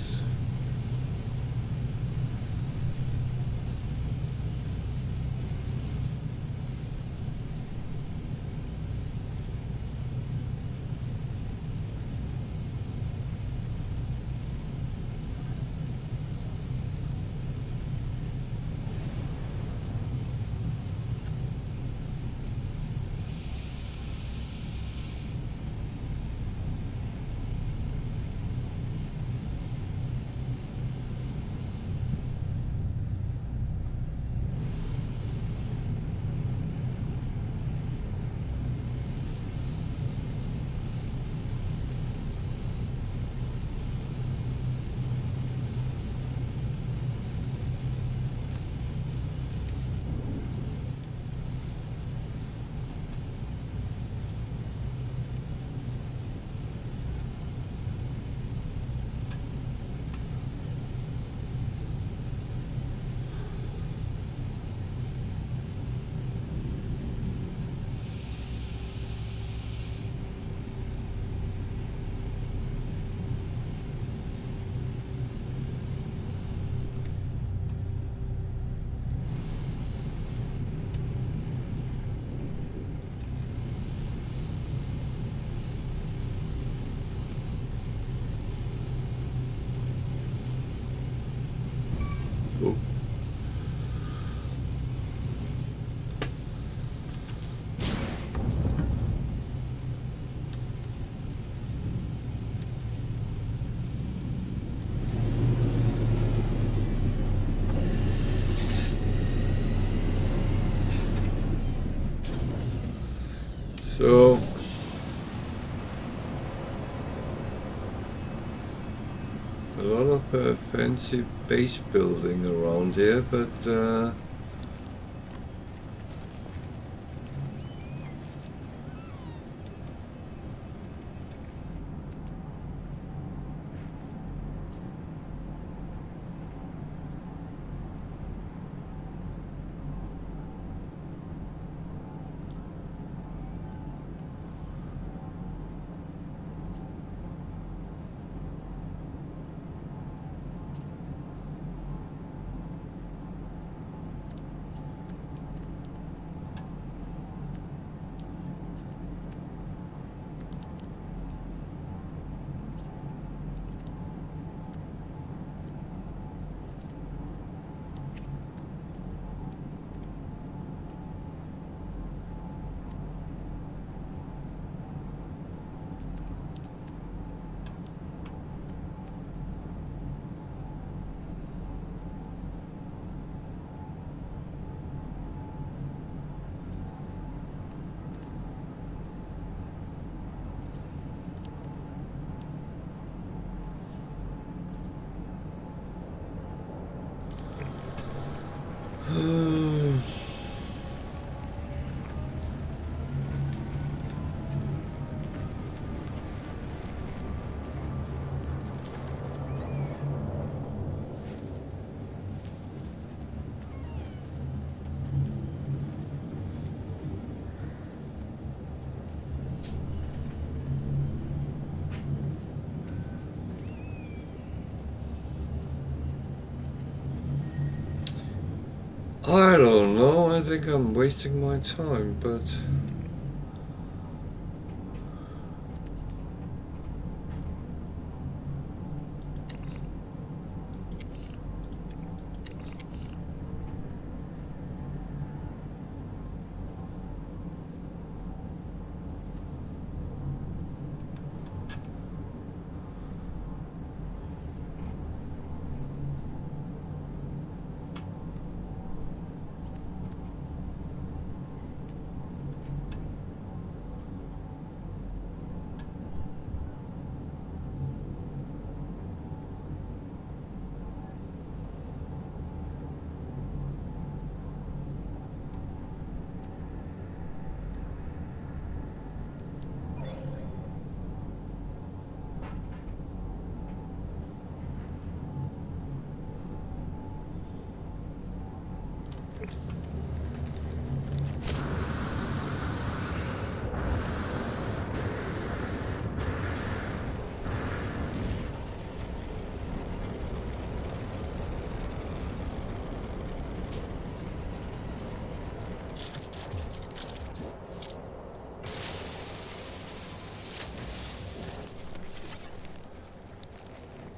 So a lot of fancy base building around here, but I don't know, I think I'm wasting my time, but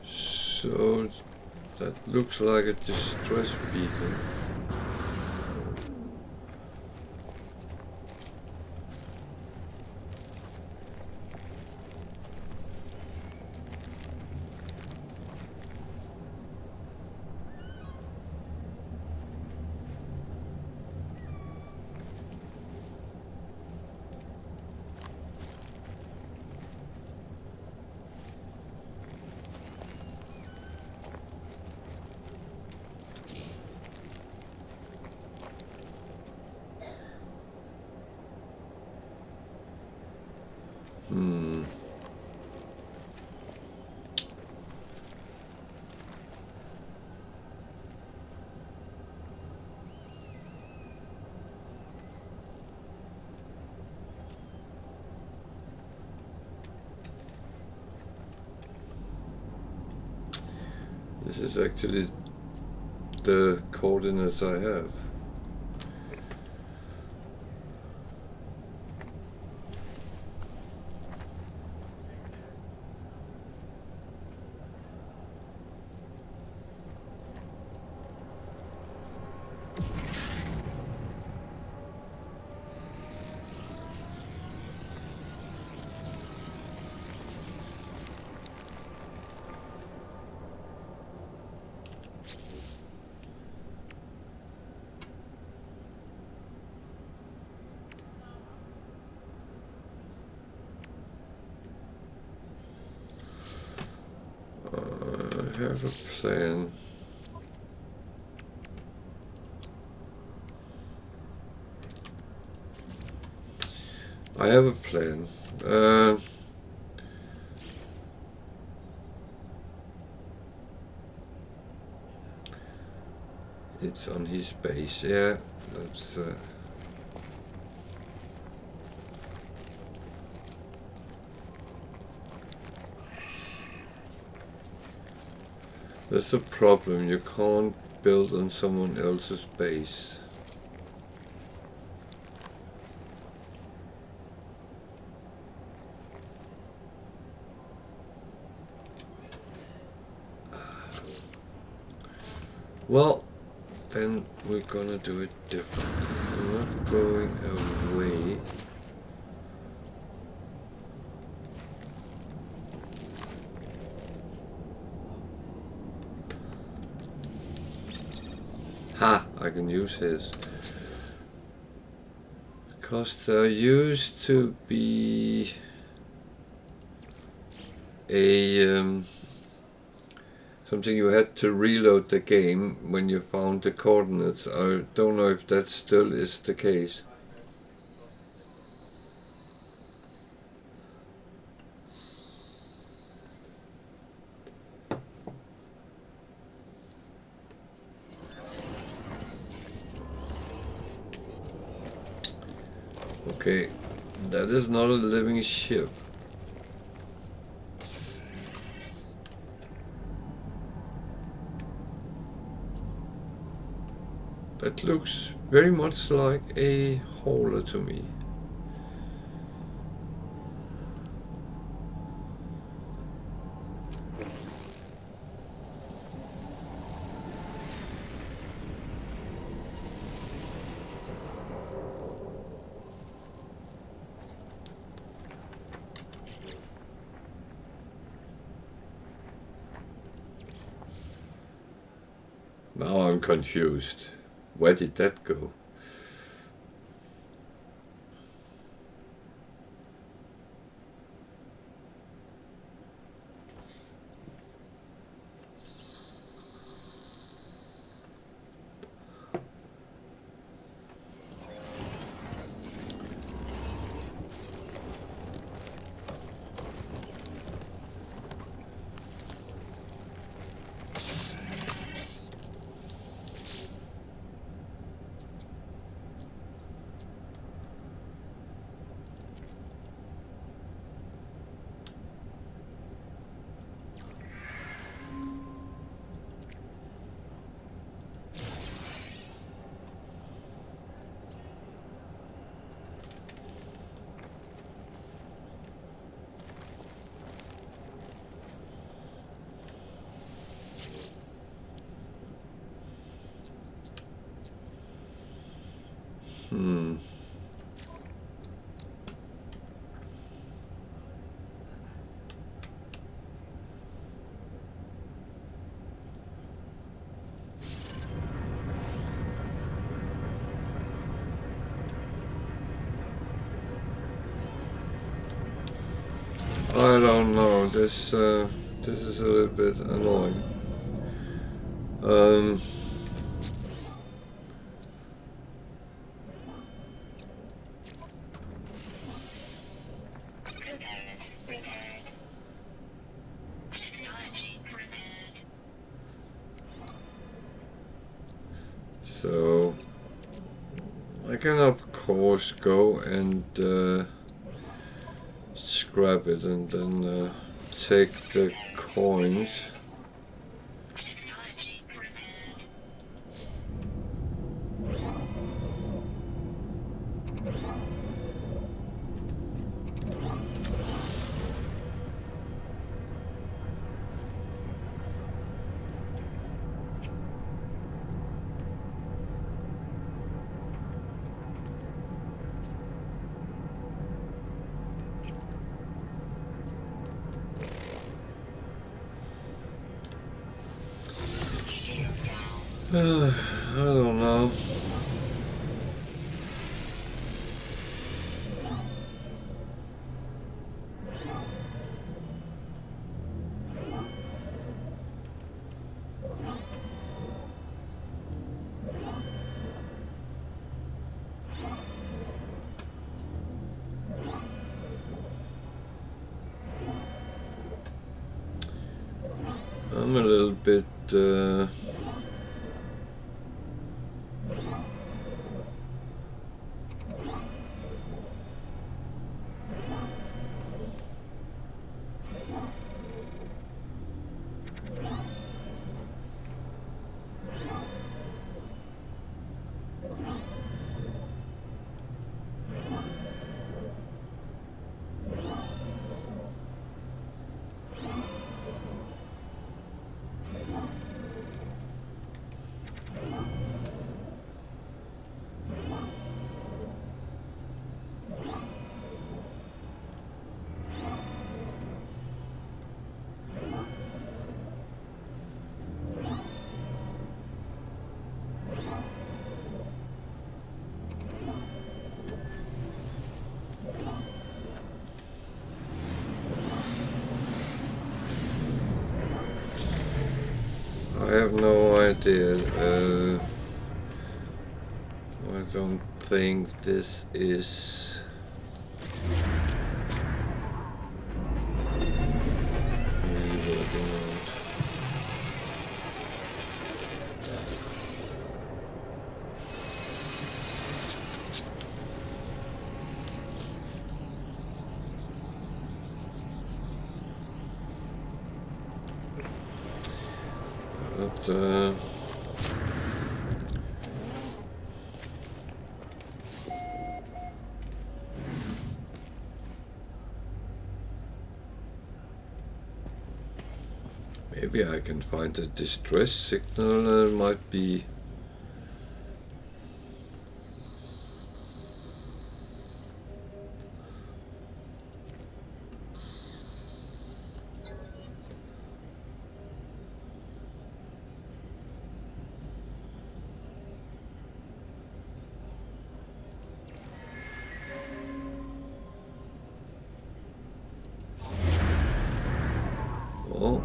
so that looks like a distress beacon. This is actually the coordinates I have. have a plan. I have a plan. It's on his base. Yeah, that's. That's the problem. You can't build on someone else's base. Well, then we're gonna do it differently. I'm not going away. Ha! I can use his. Because there used to be a something you had to reload the game when you found the coordinates. I don't know if that still is the case. Okay, that is not a living ship. That looks very much like a hauler to me. Now I'm confused. Where did that go? I don't know. This is a little bit annoying. Component repaired. Technology repaired. So I can of course go and scrap it and then take the coins. Technology repaired. I don't know. I'm a little bit I have no idea. I don't think this is really working out. But maybe I can find a distress signal. Might be. Oh.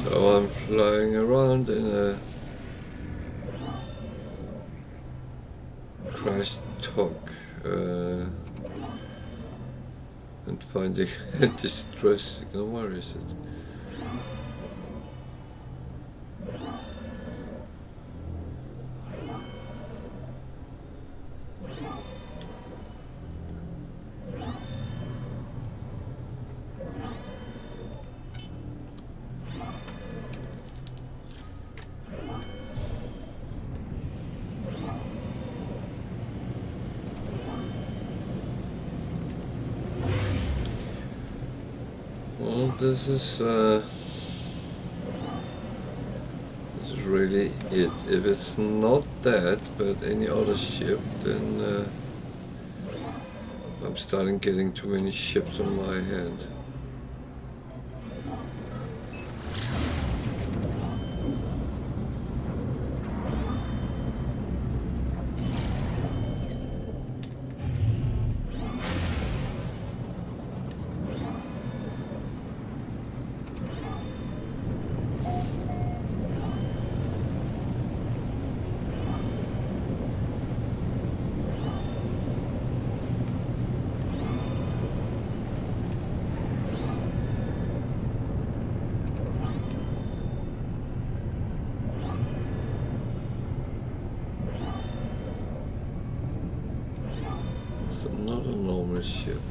So I'm flying around in a crashed tug and finding a distress signal. Where is it? Well, this is really it. If it's not that, but any other ship, then I'm starting getting too many ships on my hand. So not a normal ship.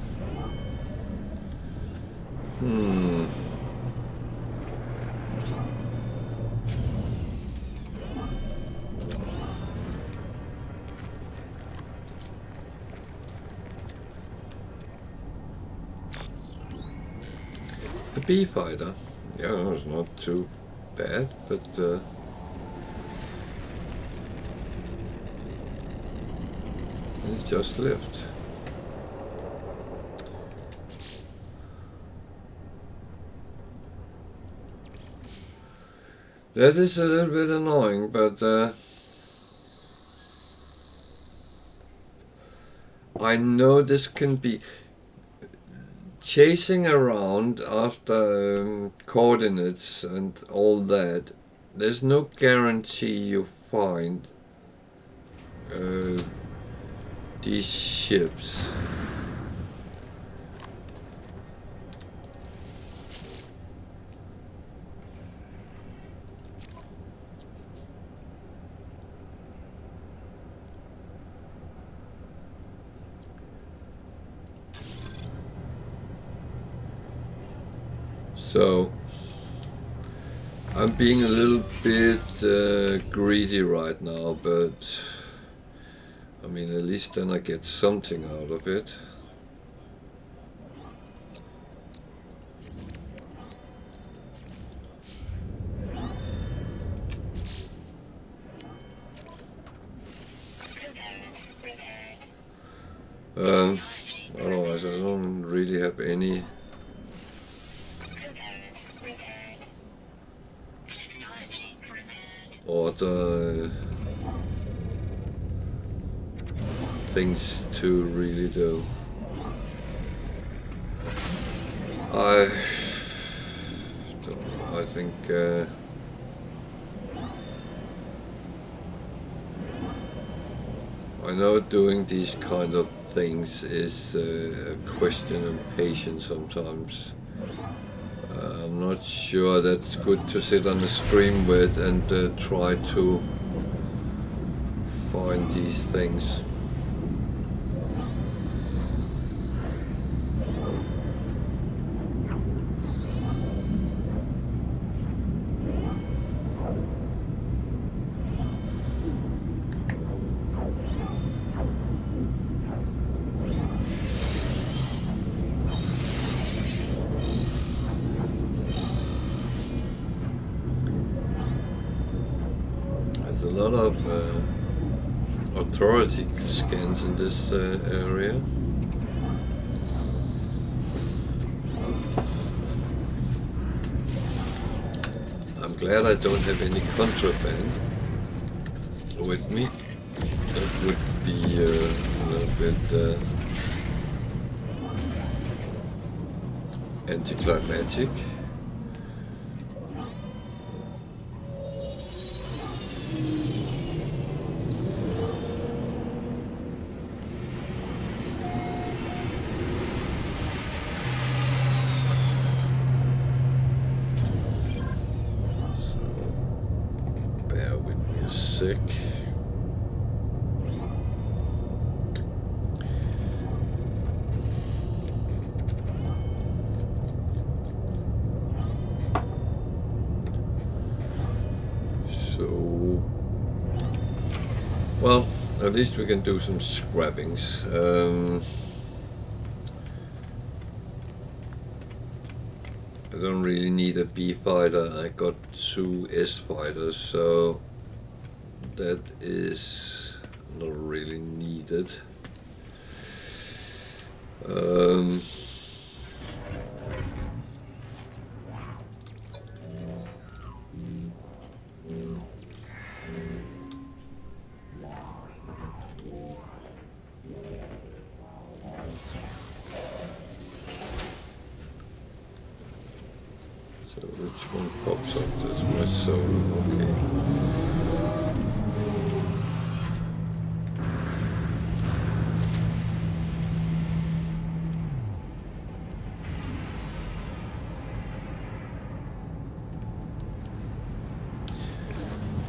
The B fighter. Yeah, it's not too bad, but it just left. That is a little bit annoying, but I know this can be chasing around after coordinates and all that. There's no guarantee you find these ships. So I'm being a little bit greedy right now, but I mean, at least then I get something out of it. Otherwise I don't really have any other things to really do. I don't know, I think I know doing these kind of things is a question of patience sometimes. I'm not sure that's good to sit on the stream with and try to find these things. There's a lot of authority scans in this area. I'm glad I don't have any contraband with me. That would be a little bit anticlimactic. Sick. So, well, at least we can do some scrappings. I don't really need a B fighter. I got 2 S fighters, so that is not really needed. So which one pops up? That's my solo, okay.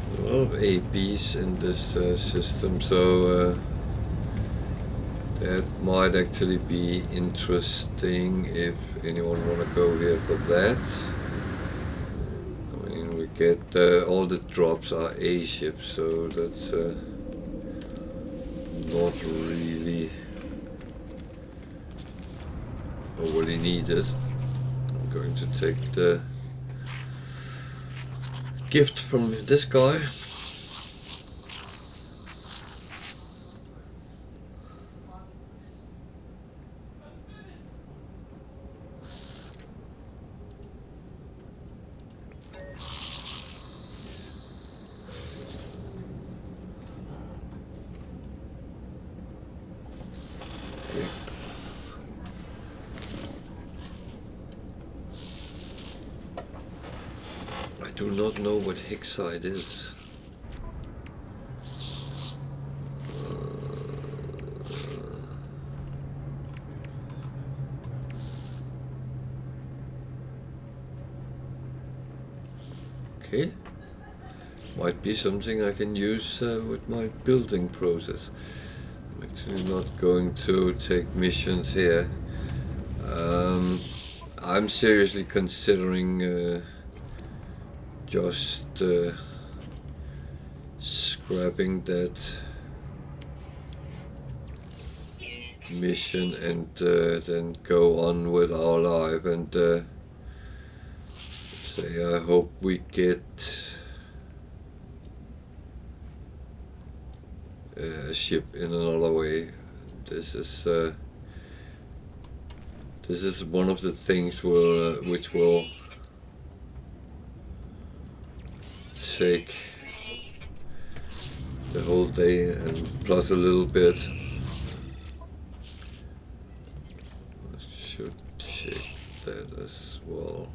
A lot of ABs in this system, so that might actually be interesting if anyone want to go here for that. I mean, we get all the drops are A ships, so that's not really overly needed. I'm going to take the gift from this guy. do not know what Hexite is. Okay, might be something I can use with my building process. I'm actually not going to take missions here. I'm seriously considering just scrapping that mission and then go on with our life and say I hope we get a ship in another way. This is one of the things which will take the whole day and plus a little bit. I should check that as well.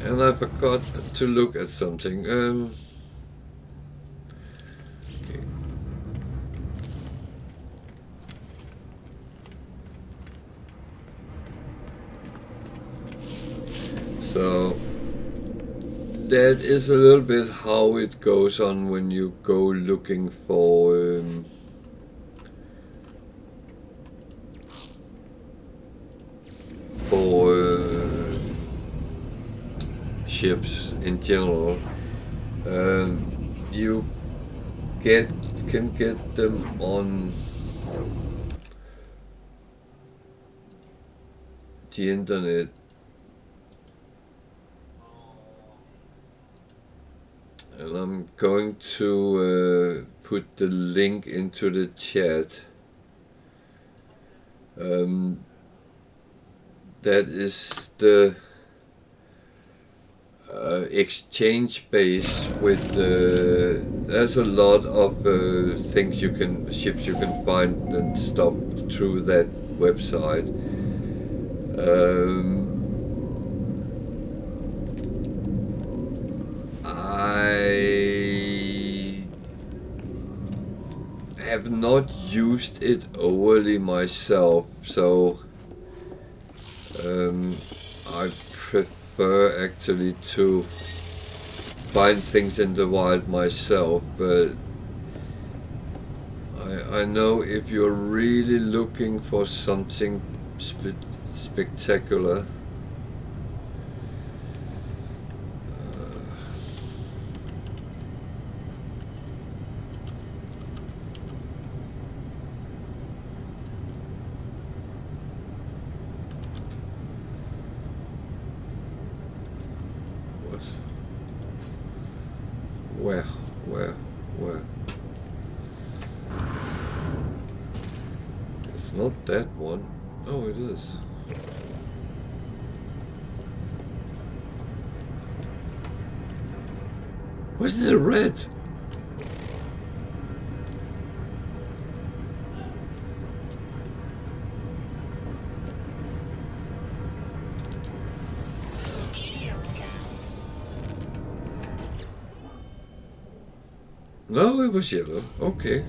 And I forgot to look at something. Okay. So that is a little bit how it goes on when you go looking for ships in general. You can get them on the internet. And I'm going to put the link into the chat. That is the exchange base with there's a lot of ships you can find and stuff through that website. I have not used it overly myself, so I prefer actually to find things in the wild myself, but I know if you're really looking for something spectacular, where? It's not that one. Oh, it is. Wasn't it red? No, it was yellow. Okay.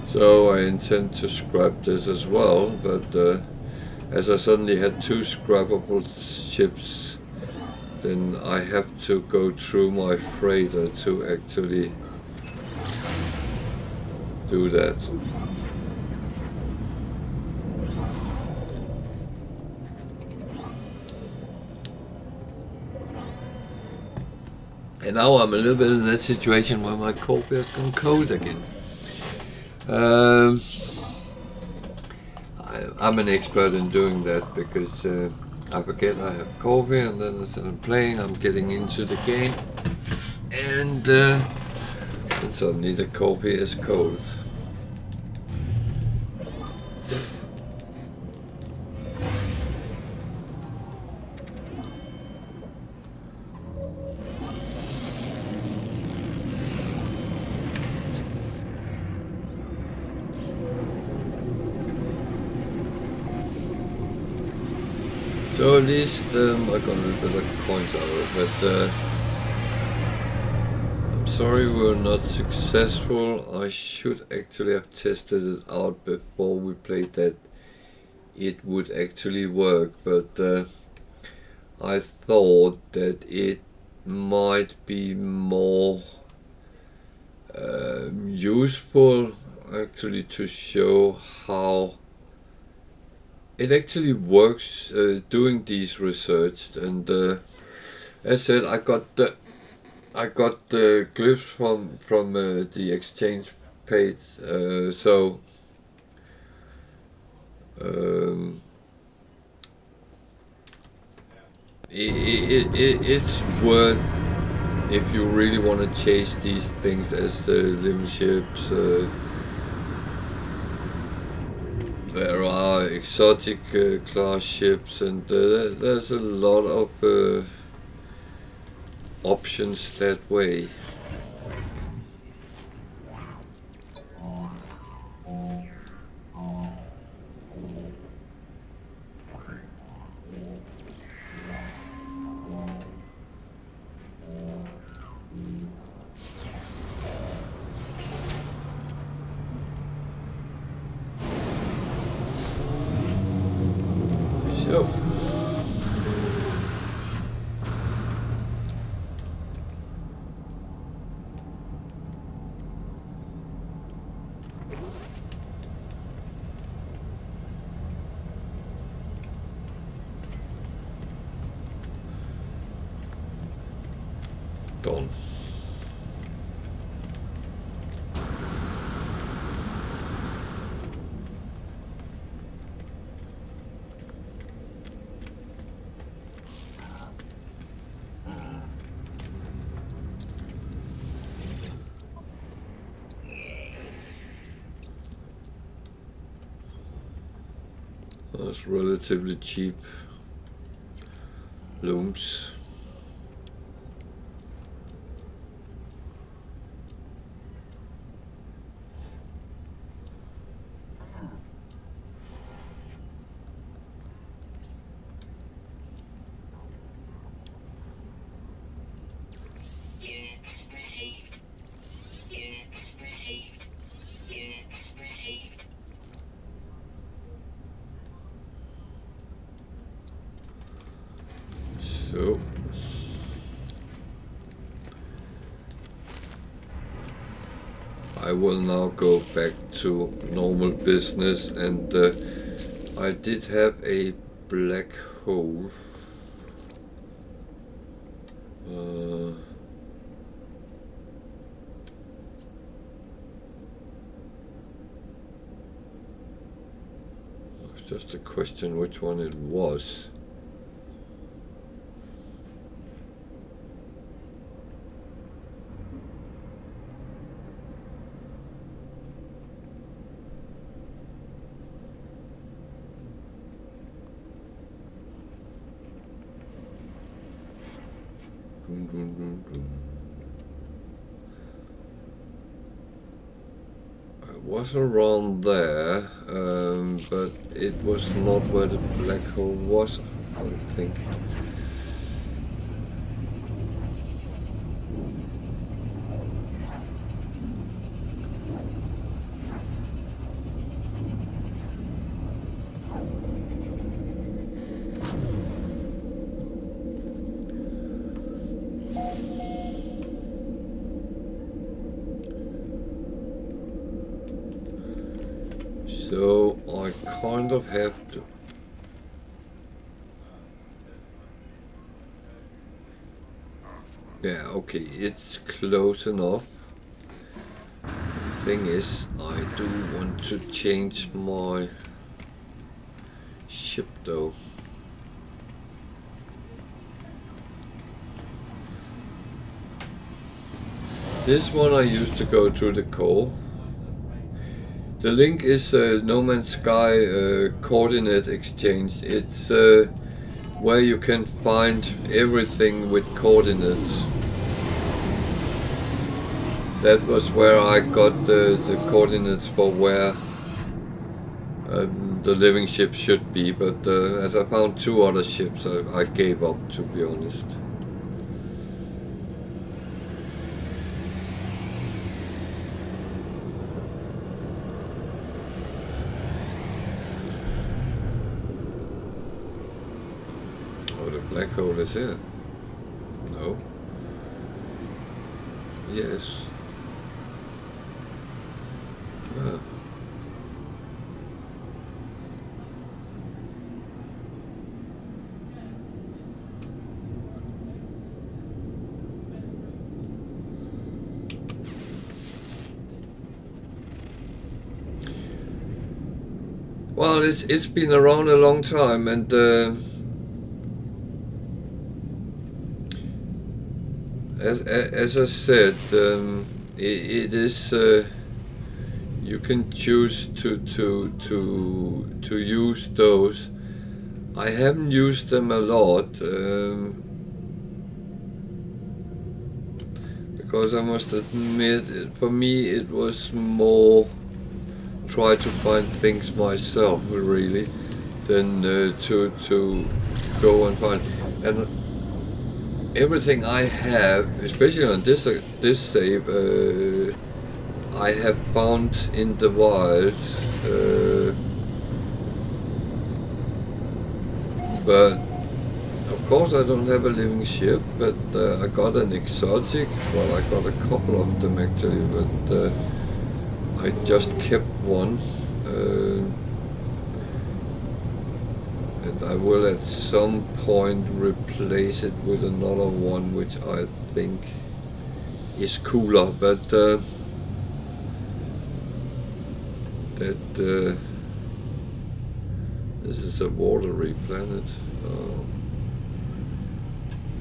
So I intend to scrap this as well, but as I suddenly had two scrappable ships, then I have to go through my freighter to actually do that. And now I'm a little bit in that situation where my coffee has gone cold again. I'm an expert in doing that because I forget I have coffee, and then as I'm playing, I'm getting into the game, and And suddenly the coffee is cold. So at least I got a little bit of coins out of it, but I'm sorry we're not successful. I should actually have tested it out before we played that it would actually work, but I thought that it might be more useful actually to show how it actually works doing these research. And as said, I got the clips from the exchange page, so it's worth if you really want to chase these things as living ships. There are exotic class ships, and there's a lot of options that way. So done. That's relatively cheap looms. Units received. Units received. Units received. So I will now go back to normal business, and I did have a black hole. It's just a question which one it was. It was around there, but it was not where the black hole was, I don't think. So I kind of have to. Yeah, okay, it's close enough. Thing is, I do want to change my ship though. This one I used to go through the core. The link is No Man's Sky coordinate exchange. It's where you can find everything with coordinates. That was where I got the coordinates for where the living ship should be, but as I found 2 other ships, I gave up, to be honest. Oh, the black hole is here. No. Yes. Ah. Well, it's been around a long time, and as I said, it is you can choose to use those. I haven't used them a lot because I must admit, for me it was more try to find things myself, really, than to go and find. And everything I have, especially on this save, I have found in the wild. But of course I don't have a living ship, but I got an exotic. Well, I got a couple of them actually, but I just kept one. And I will at some point replace it with another one which I think is cooler, but that this is a watery planet.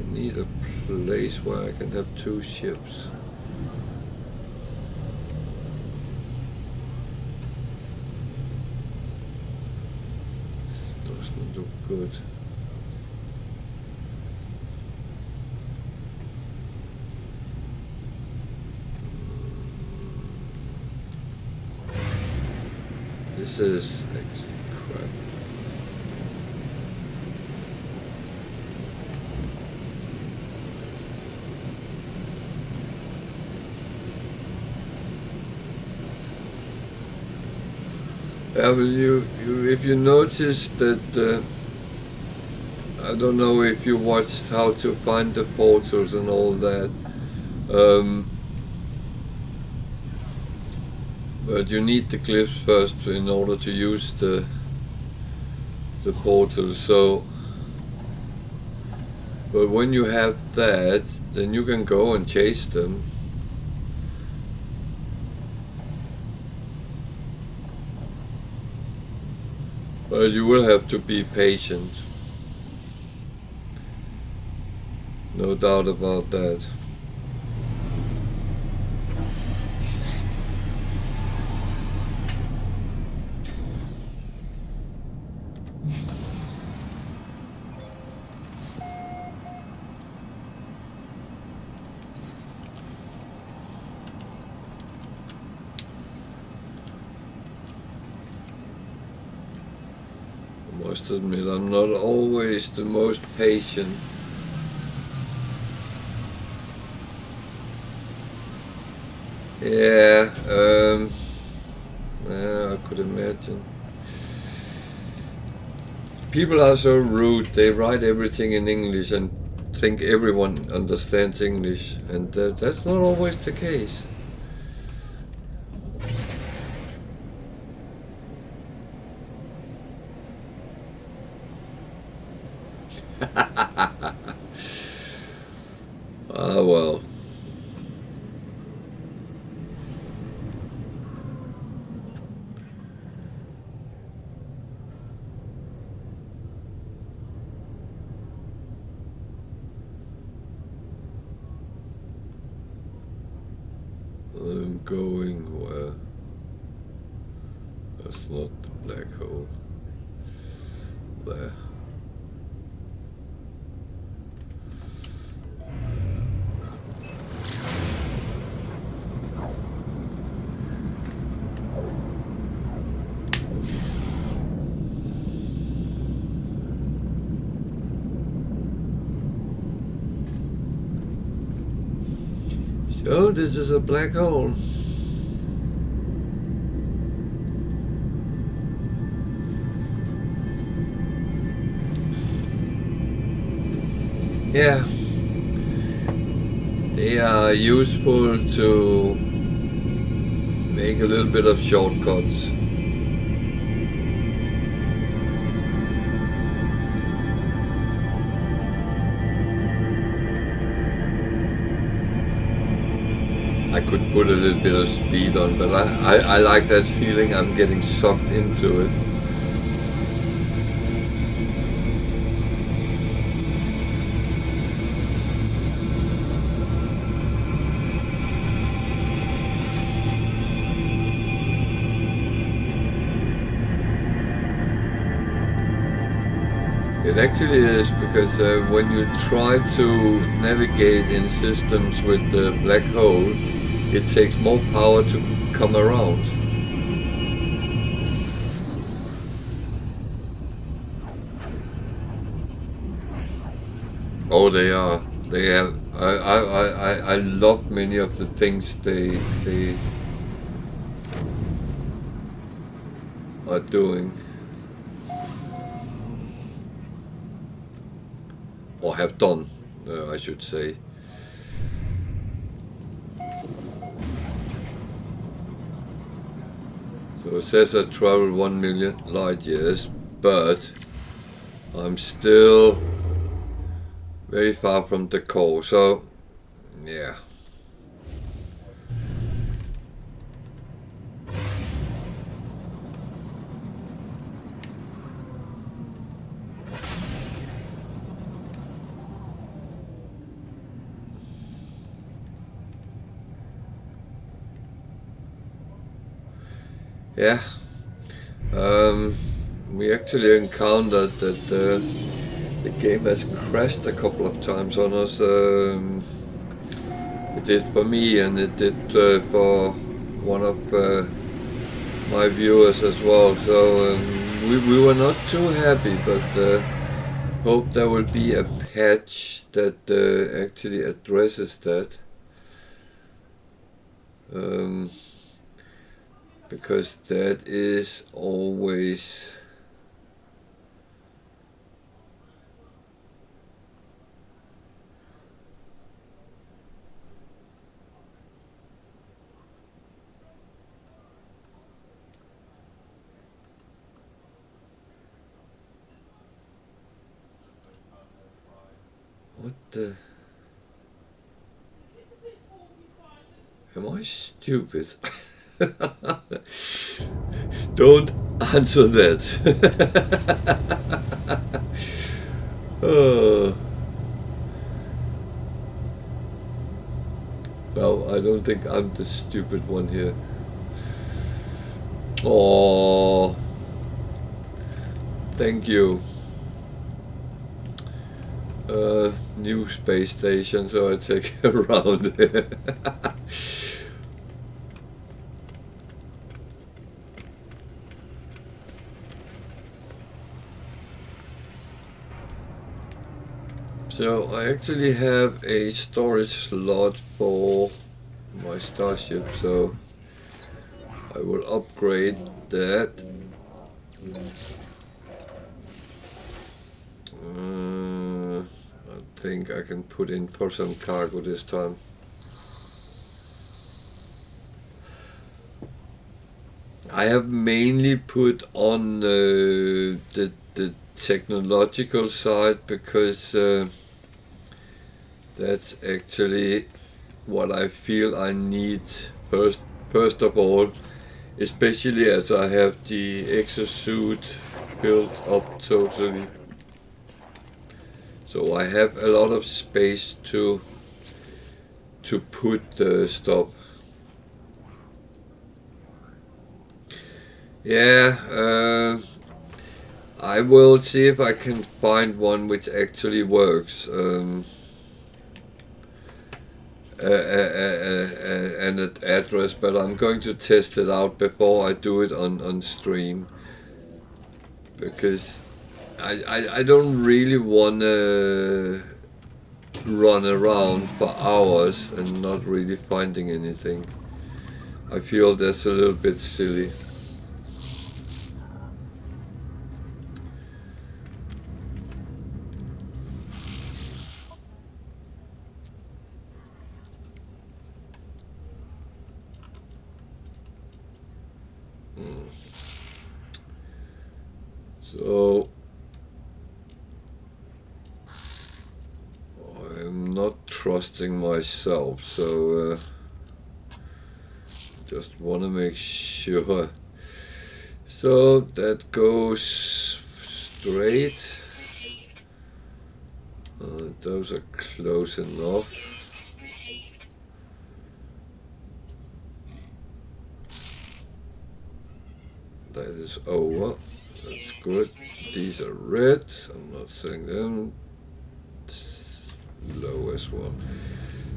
I need a place where I can have 2 ships. This doesn't look good. This is actually crap. Yeah, well, if you noticed that, I don't know if you watched how to find the portals and all that, but you need the glyphs first in order to use the portal. So, but when you have that, then you can go and chase them. But you will have to be patient. No doubt about that. I must admit, I'm not always the most patient. Yeah, yeah, I could imagine. People are so rude, they write everything in English and think everyone understands English, and that's not always the case. Ah, well. going where? That's not the black hole. There. So this is a black hole. Yeah, they are useful to make a little bit of shortcuts. I could put a little bit of speed on, but I like that feeling I'm getting sucked into it. It actually is, because when you try to navigate in systems with the black hole, it takes more power to come around. Oh, they are. They have. I love many of the things they are doing. Or have done, I should say. So it says I traveled 1 million light years, but I'm still very far from the core, so yeah. Yeah, we actually encountered that the game has crashed a couple of times on us. It did for me, and it did for one of my viewers as well. So we were not too happy, but hope there will be a patch that actually addresses that. Because that is always what the. Am I stupid? Don't answer that. Well, I don't think I'm the stupid one here. Oh, thank you. New space station, so I take a round. So I actually have a storage slot for my starship, so I will upgrade that. I think I can put in for some cargo this time. I have mainly put on the technological side, because that's actually what I feel I need first of all, especially as I have the exosuit built up totally. So I have a lot of space to put the stuff. Yeah, I will see if I can find one which actually works. An address, but I'm going to test it out before I do it on stream, because I don't really want to run around for hours and not really finding anything. I feel that's a little bit silly. So I'm not trusting myself, so just want to make sure. So that goes straight. Those are close enough. That is over. That's good. These are red. I'm not selling them. Low as well.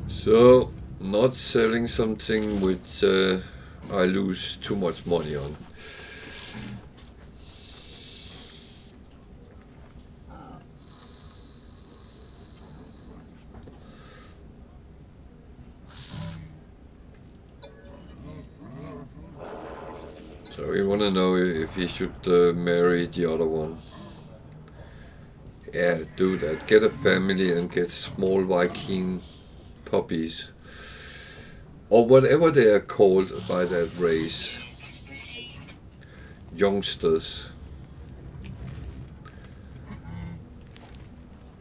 So, not selling something which I lose too much money on. So we want to know if he should marry the other one. Yeah, do that. Get a family and get small Viking puppies. Or whatever they are called by that race. Youngsters.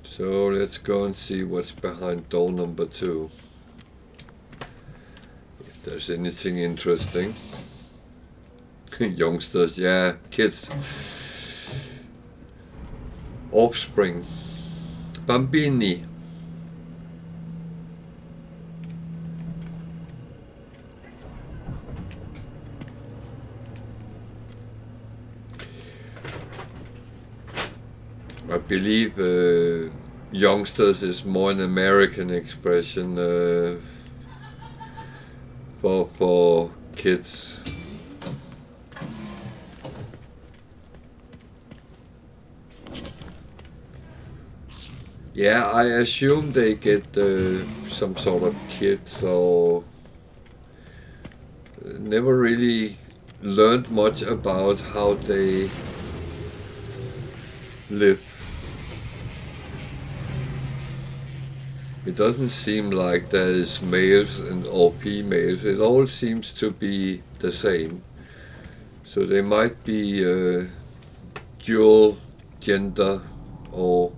So let's go and see what's behind door number 2. If there's anything interesting. Youngsters, yeah, kids. Offspring. Bambini. I believe youngsters is more an American expression for kids. Yeah, I assume they get some sort of kids, or never really learned much about how they live. It doesn't seem like there is males or females. It all seems to be the same. So they might be dual gender or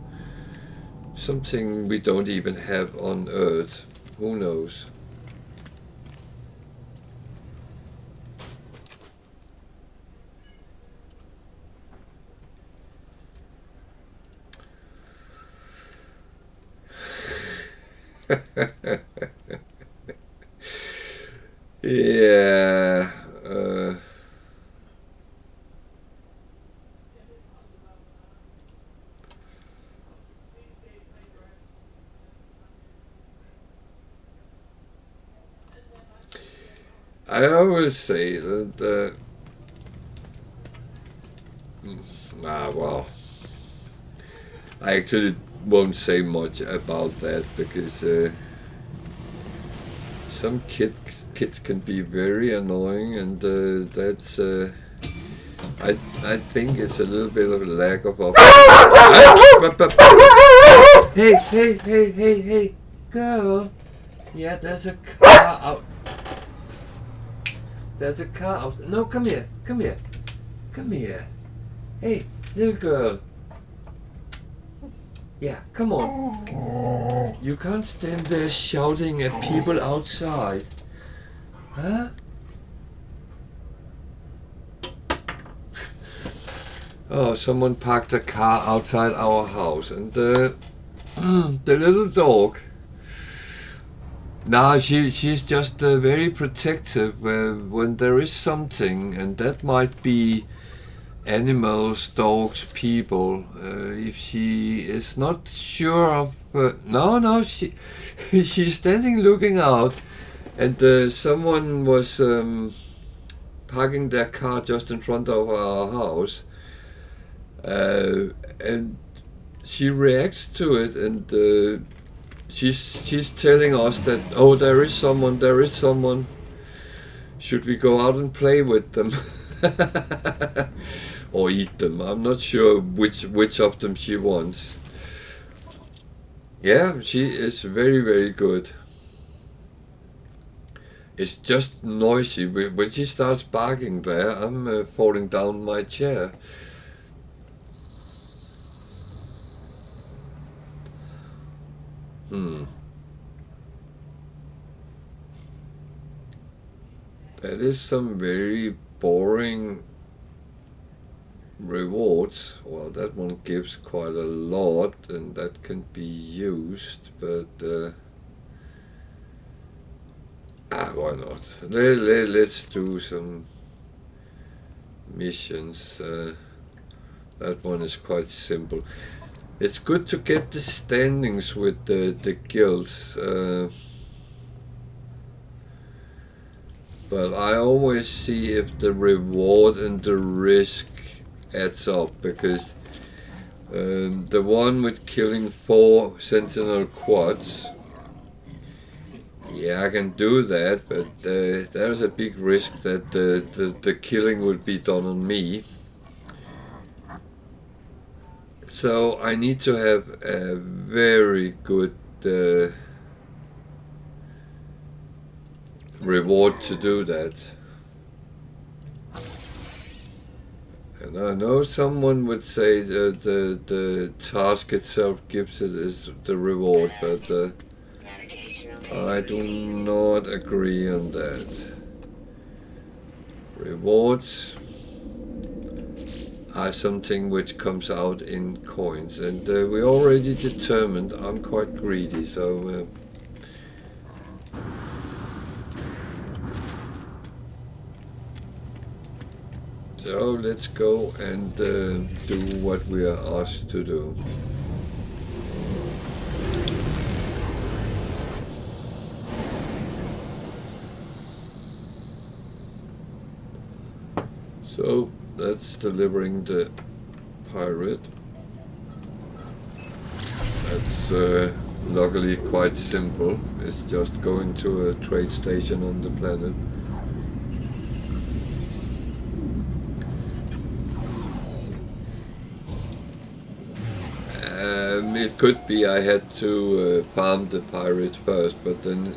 something we don't even have on Earth. Who knows? Yeah. I always say that well, I actually won't say much about that, because some kids can be very annoying, and that's I think it's a little bit of a lack of Hey, girl. Yeah, there's a car out. There's a car out. No, come here. Hey, little girl. Yeah, come on. You can't stand there shouting at people outside. Huh? Oh, someone parked a car outside our house, and the little dog No, she's just very protective when there is something, and that might be animals, dogs, people. If she is not sure of, no, she's standing looking out, and someone was parking their car just in front of our house, and she reacts to it, and she's telling us that, oh, there is someone. Should we go out and play with them? Or eat them? I'm not sure which of them she wants. Yeah, she is very, very good. It's just noisy. When she starts barking there, I'm falling down my chair. That is some very boring rewards. Well, that one gives quite a lot, and that can be used, but why not? Let's do some missions. That one is quite simple. It's good to get the standings with the guilds, but I always see if the reward and the risk adds up, because the one with killing 4 sentinel quads, yeah, I can do that, but there's a big risk that the killing will be done on me. So I need to have a very good reward to do that. And I know someone would say that the task itself gives it as the reward, but I do not agree on that. Rewards are something which comes out in coins, and we already determined I'm quite greedy, so so let's go and do what we are asked to do. So that's delivering the pirate. That's luckily quite simple. It's just going to a trade station on the planet. It could be I had to farm the pirate first, but then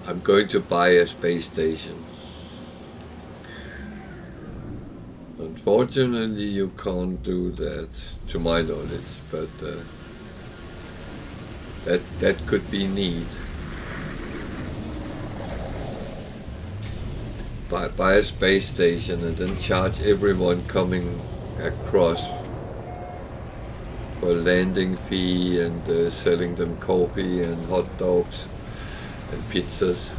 I'm going to buy a space station. Unfortunately, you can't do that, to my knowledge, but that could be neat. Buy a space station and then charge everyone coming across for landing fee and selling them coffee and hot dogs and pizzas.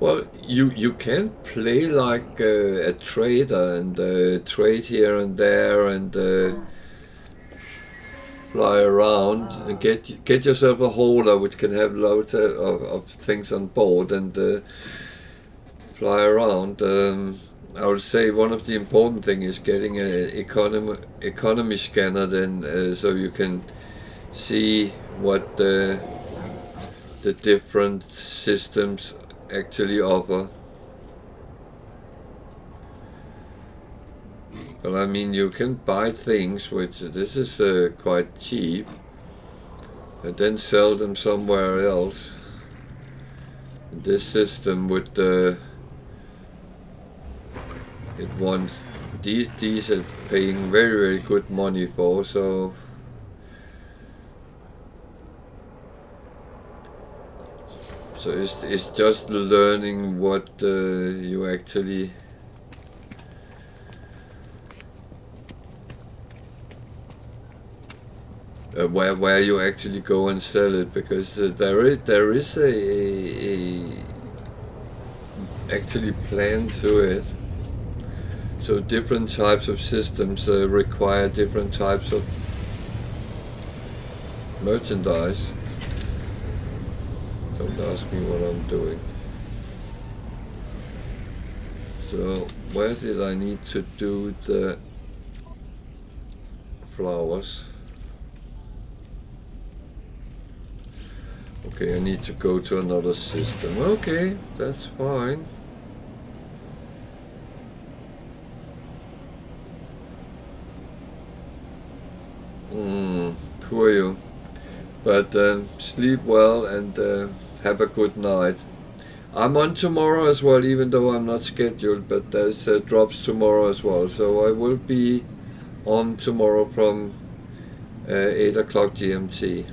Well, you can play like a trader and trade here and there and fly around and get yourself a hauler which can have loads of things on board and fly around. I would say one of the important thing is getting an economy scanner, then so you can see what the different systems actually offer. But I mean, you can buy things which this is quite cheap. and then sell them somewhere else. This system would it wants these are paying very good money for, so it's just learning what you actually where you actually go and sell it, because there is a actually plan to it. So different types of systems require different types of merchandise. Don't ask me what I'm doing. So where did I need to do the flowers? Okay, I need to go to another system. Okay, that's fine. Poor you. But sleep well and have a good night. I'm on tomorrow as well, even though I'm not scheduled, but there's drops tomorrow as well. So I will be on tomorrow from 8 o'clock GMT.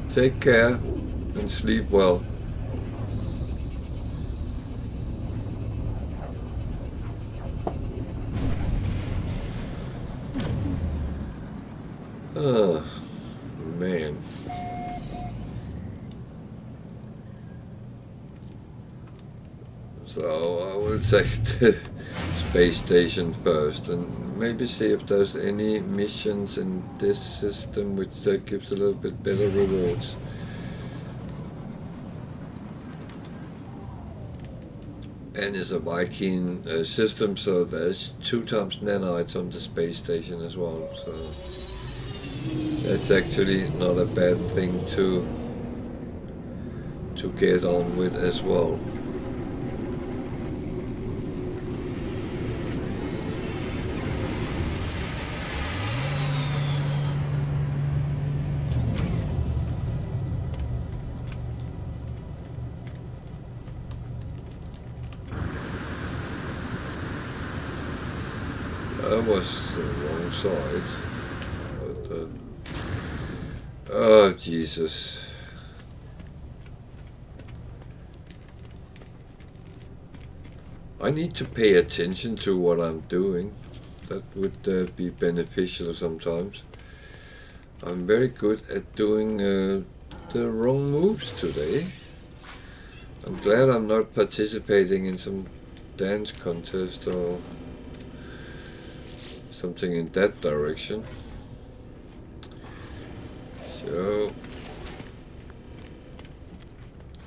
Take care and sleep well. Oh, man. So I will take the space station first and maybe see if there's any missions in this system which gives a little bit better rewards. And it's a Viking system, so there's 2 times nanites on the space station as well. So that's actually not a bad thing to get on with as well. That was the wrong side. But, oh, Jesus. I need to pay attention to what I'm doing. That would be beneficial sometimes. I'm very good at doing the wrong moves today. I'm glad I'm not participating in some dance contest or something in that direction. So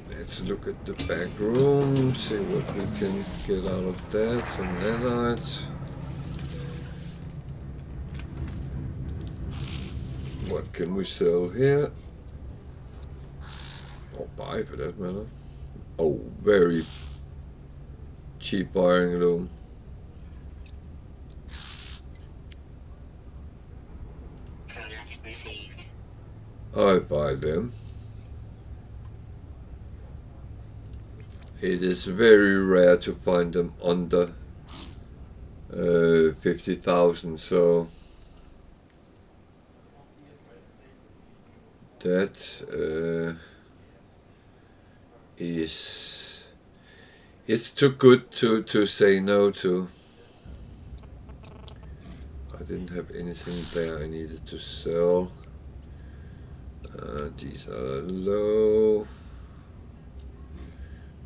let's look at the back room, see what we can get out of that. Some nanites. What can we sell here? Or buy for that matter. Oh, very cheap wiring loom. Product received. I buy them. It is very rare to find them under 50,000, so that it's too good to say no to. I didn't have anything there I needed to sell. These are low.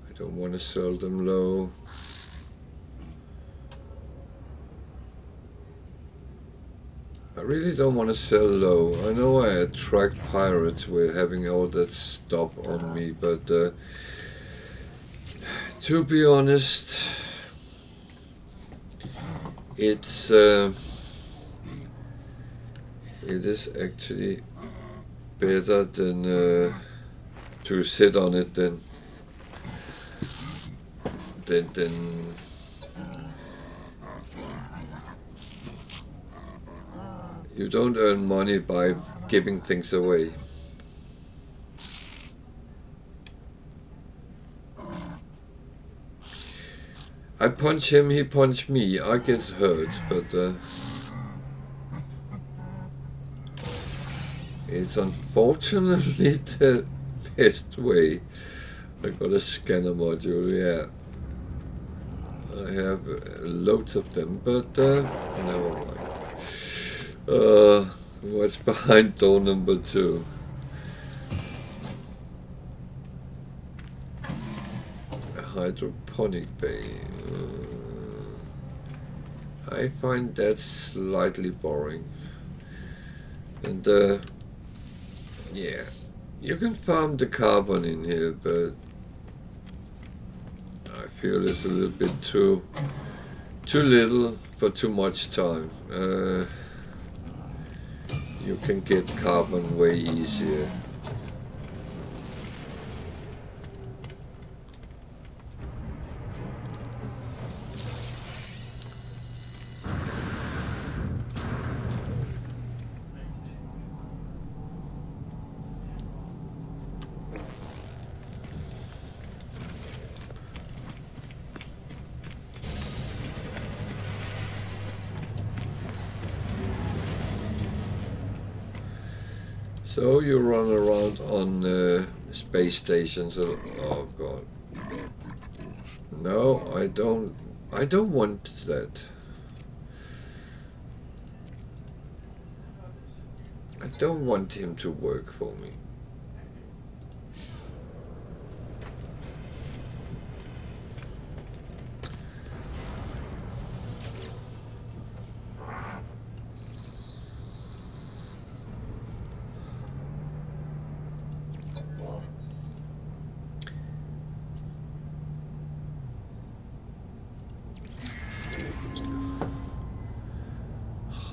I don't want to sell them low. I really don't want to sell low. I know I attract pirates with having all that stuff on me, but to be honest, it is actually better than to sit on it, then you don't earn money by giving things away. I punch him, he punch me, I get hurt, but it's unfortunately the best way. I got a scanner module, yeah. I have loads of them, but never mind. What's behind door number 2? A hydroponic bay. I find that slightly boring. And yeah, you can farm the carbon in here, but I feel it's a little bit too little for too much time. You can get carbon way easier. So you run around on space stations. Oh god! No, I don't. I don't want that. I don't want him to work for me.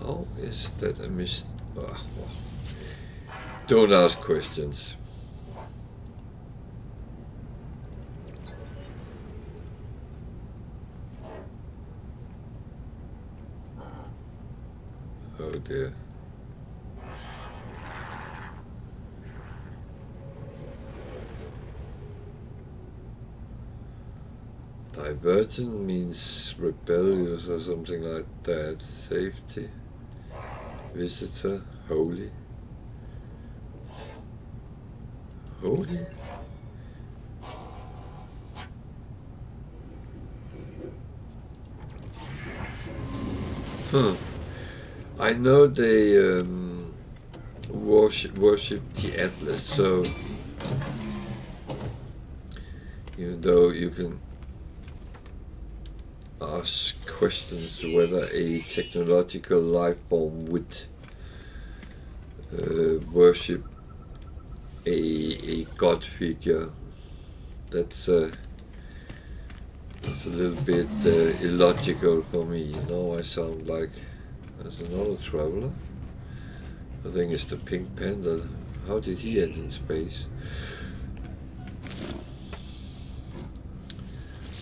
How is that a mis... well, don't ask questions. Oh dear. Divergent means rebellious or something like that. Safety. Visitor. Holy. Holy? Huh. I know they worship the Atlas, so even though you can ask questions whether a technological life form would worship a god figure, that's a little bit illogical for me. You know, I sound like there's another traveler. I think it's the Pink Panther. How did he end in space?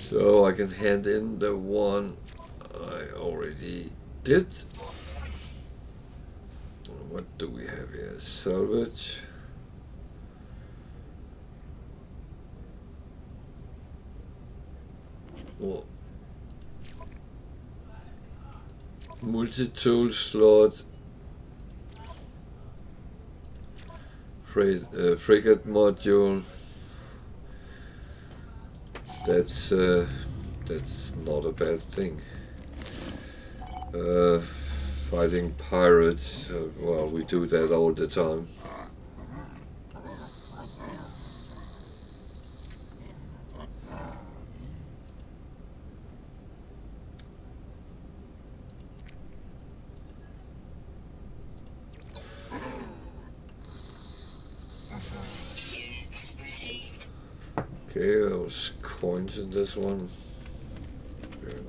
So I can hand in the one I already did. What do we have here? Salvage. Oh. Multi-tool slot. Frigate module. That's not a bad thing. Fighting pirates, well, we do that all the time. Okay, those coins in this one. Fair enough.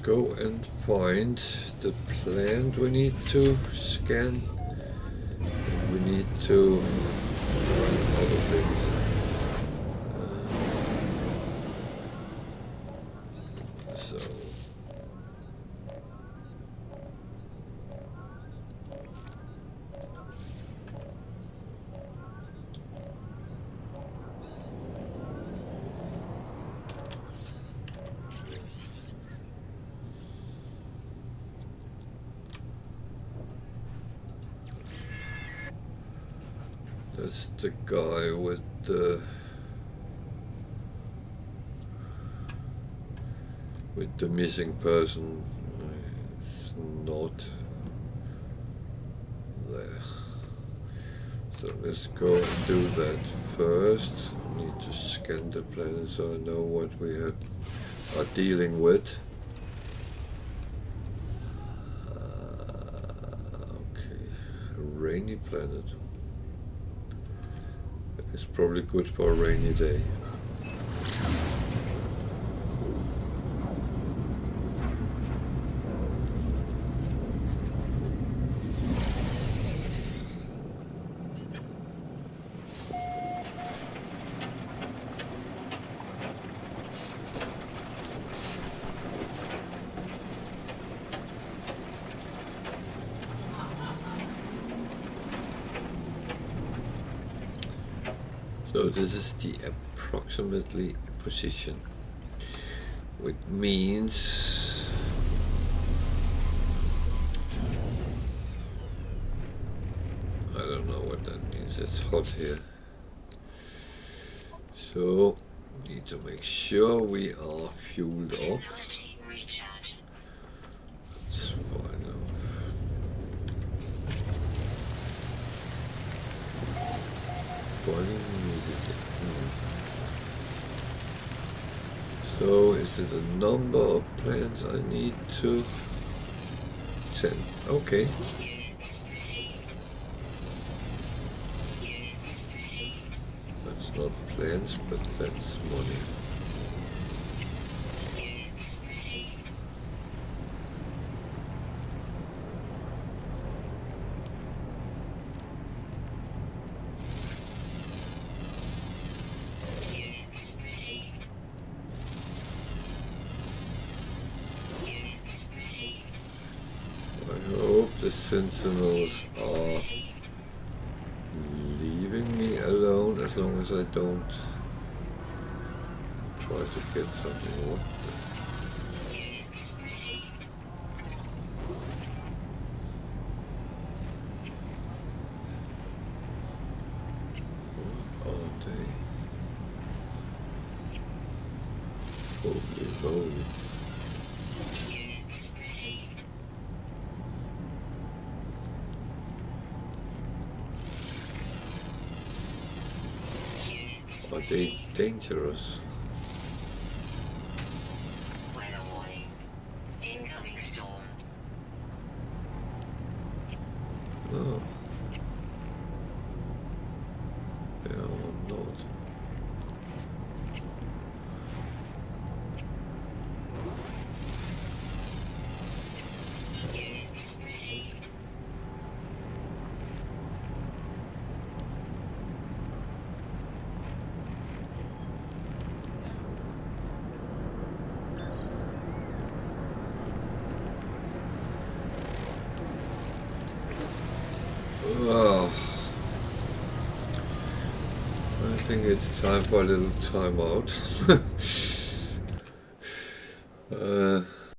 go and find the plant we need to scan. We need to run other things. So that's the guy with the missing person. It's not there. So let's go and do that first. Need to scan the planet so I know what we are dealing with. Okay, a rainy planet. It's probably good for a rainy day. So this is the approximately position, which means I don't know what that means. It's hot here, so need to make sure we are fueled up. That's fine enough. So is it a number of plants I need to 10? Okay. That's not plants, but that's money. The sentinels are leaving me alone as long as I don't try to get something more. What are they? Holy moly. Are they dangerous? Weather warning. Incoming storm. No. They are not. Oh, I think it's time for a little time out.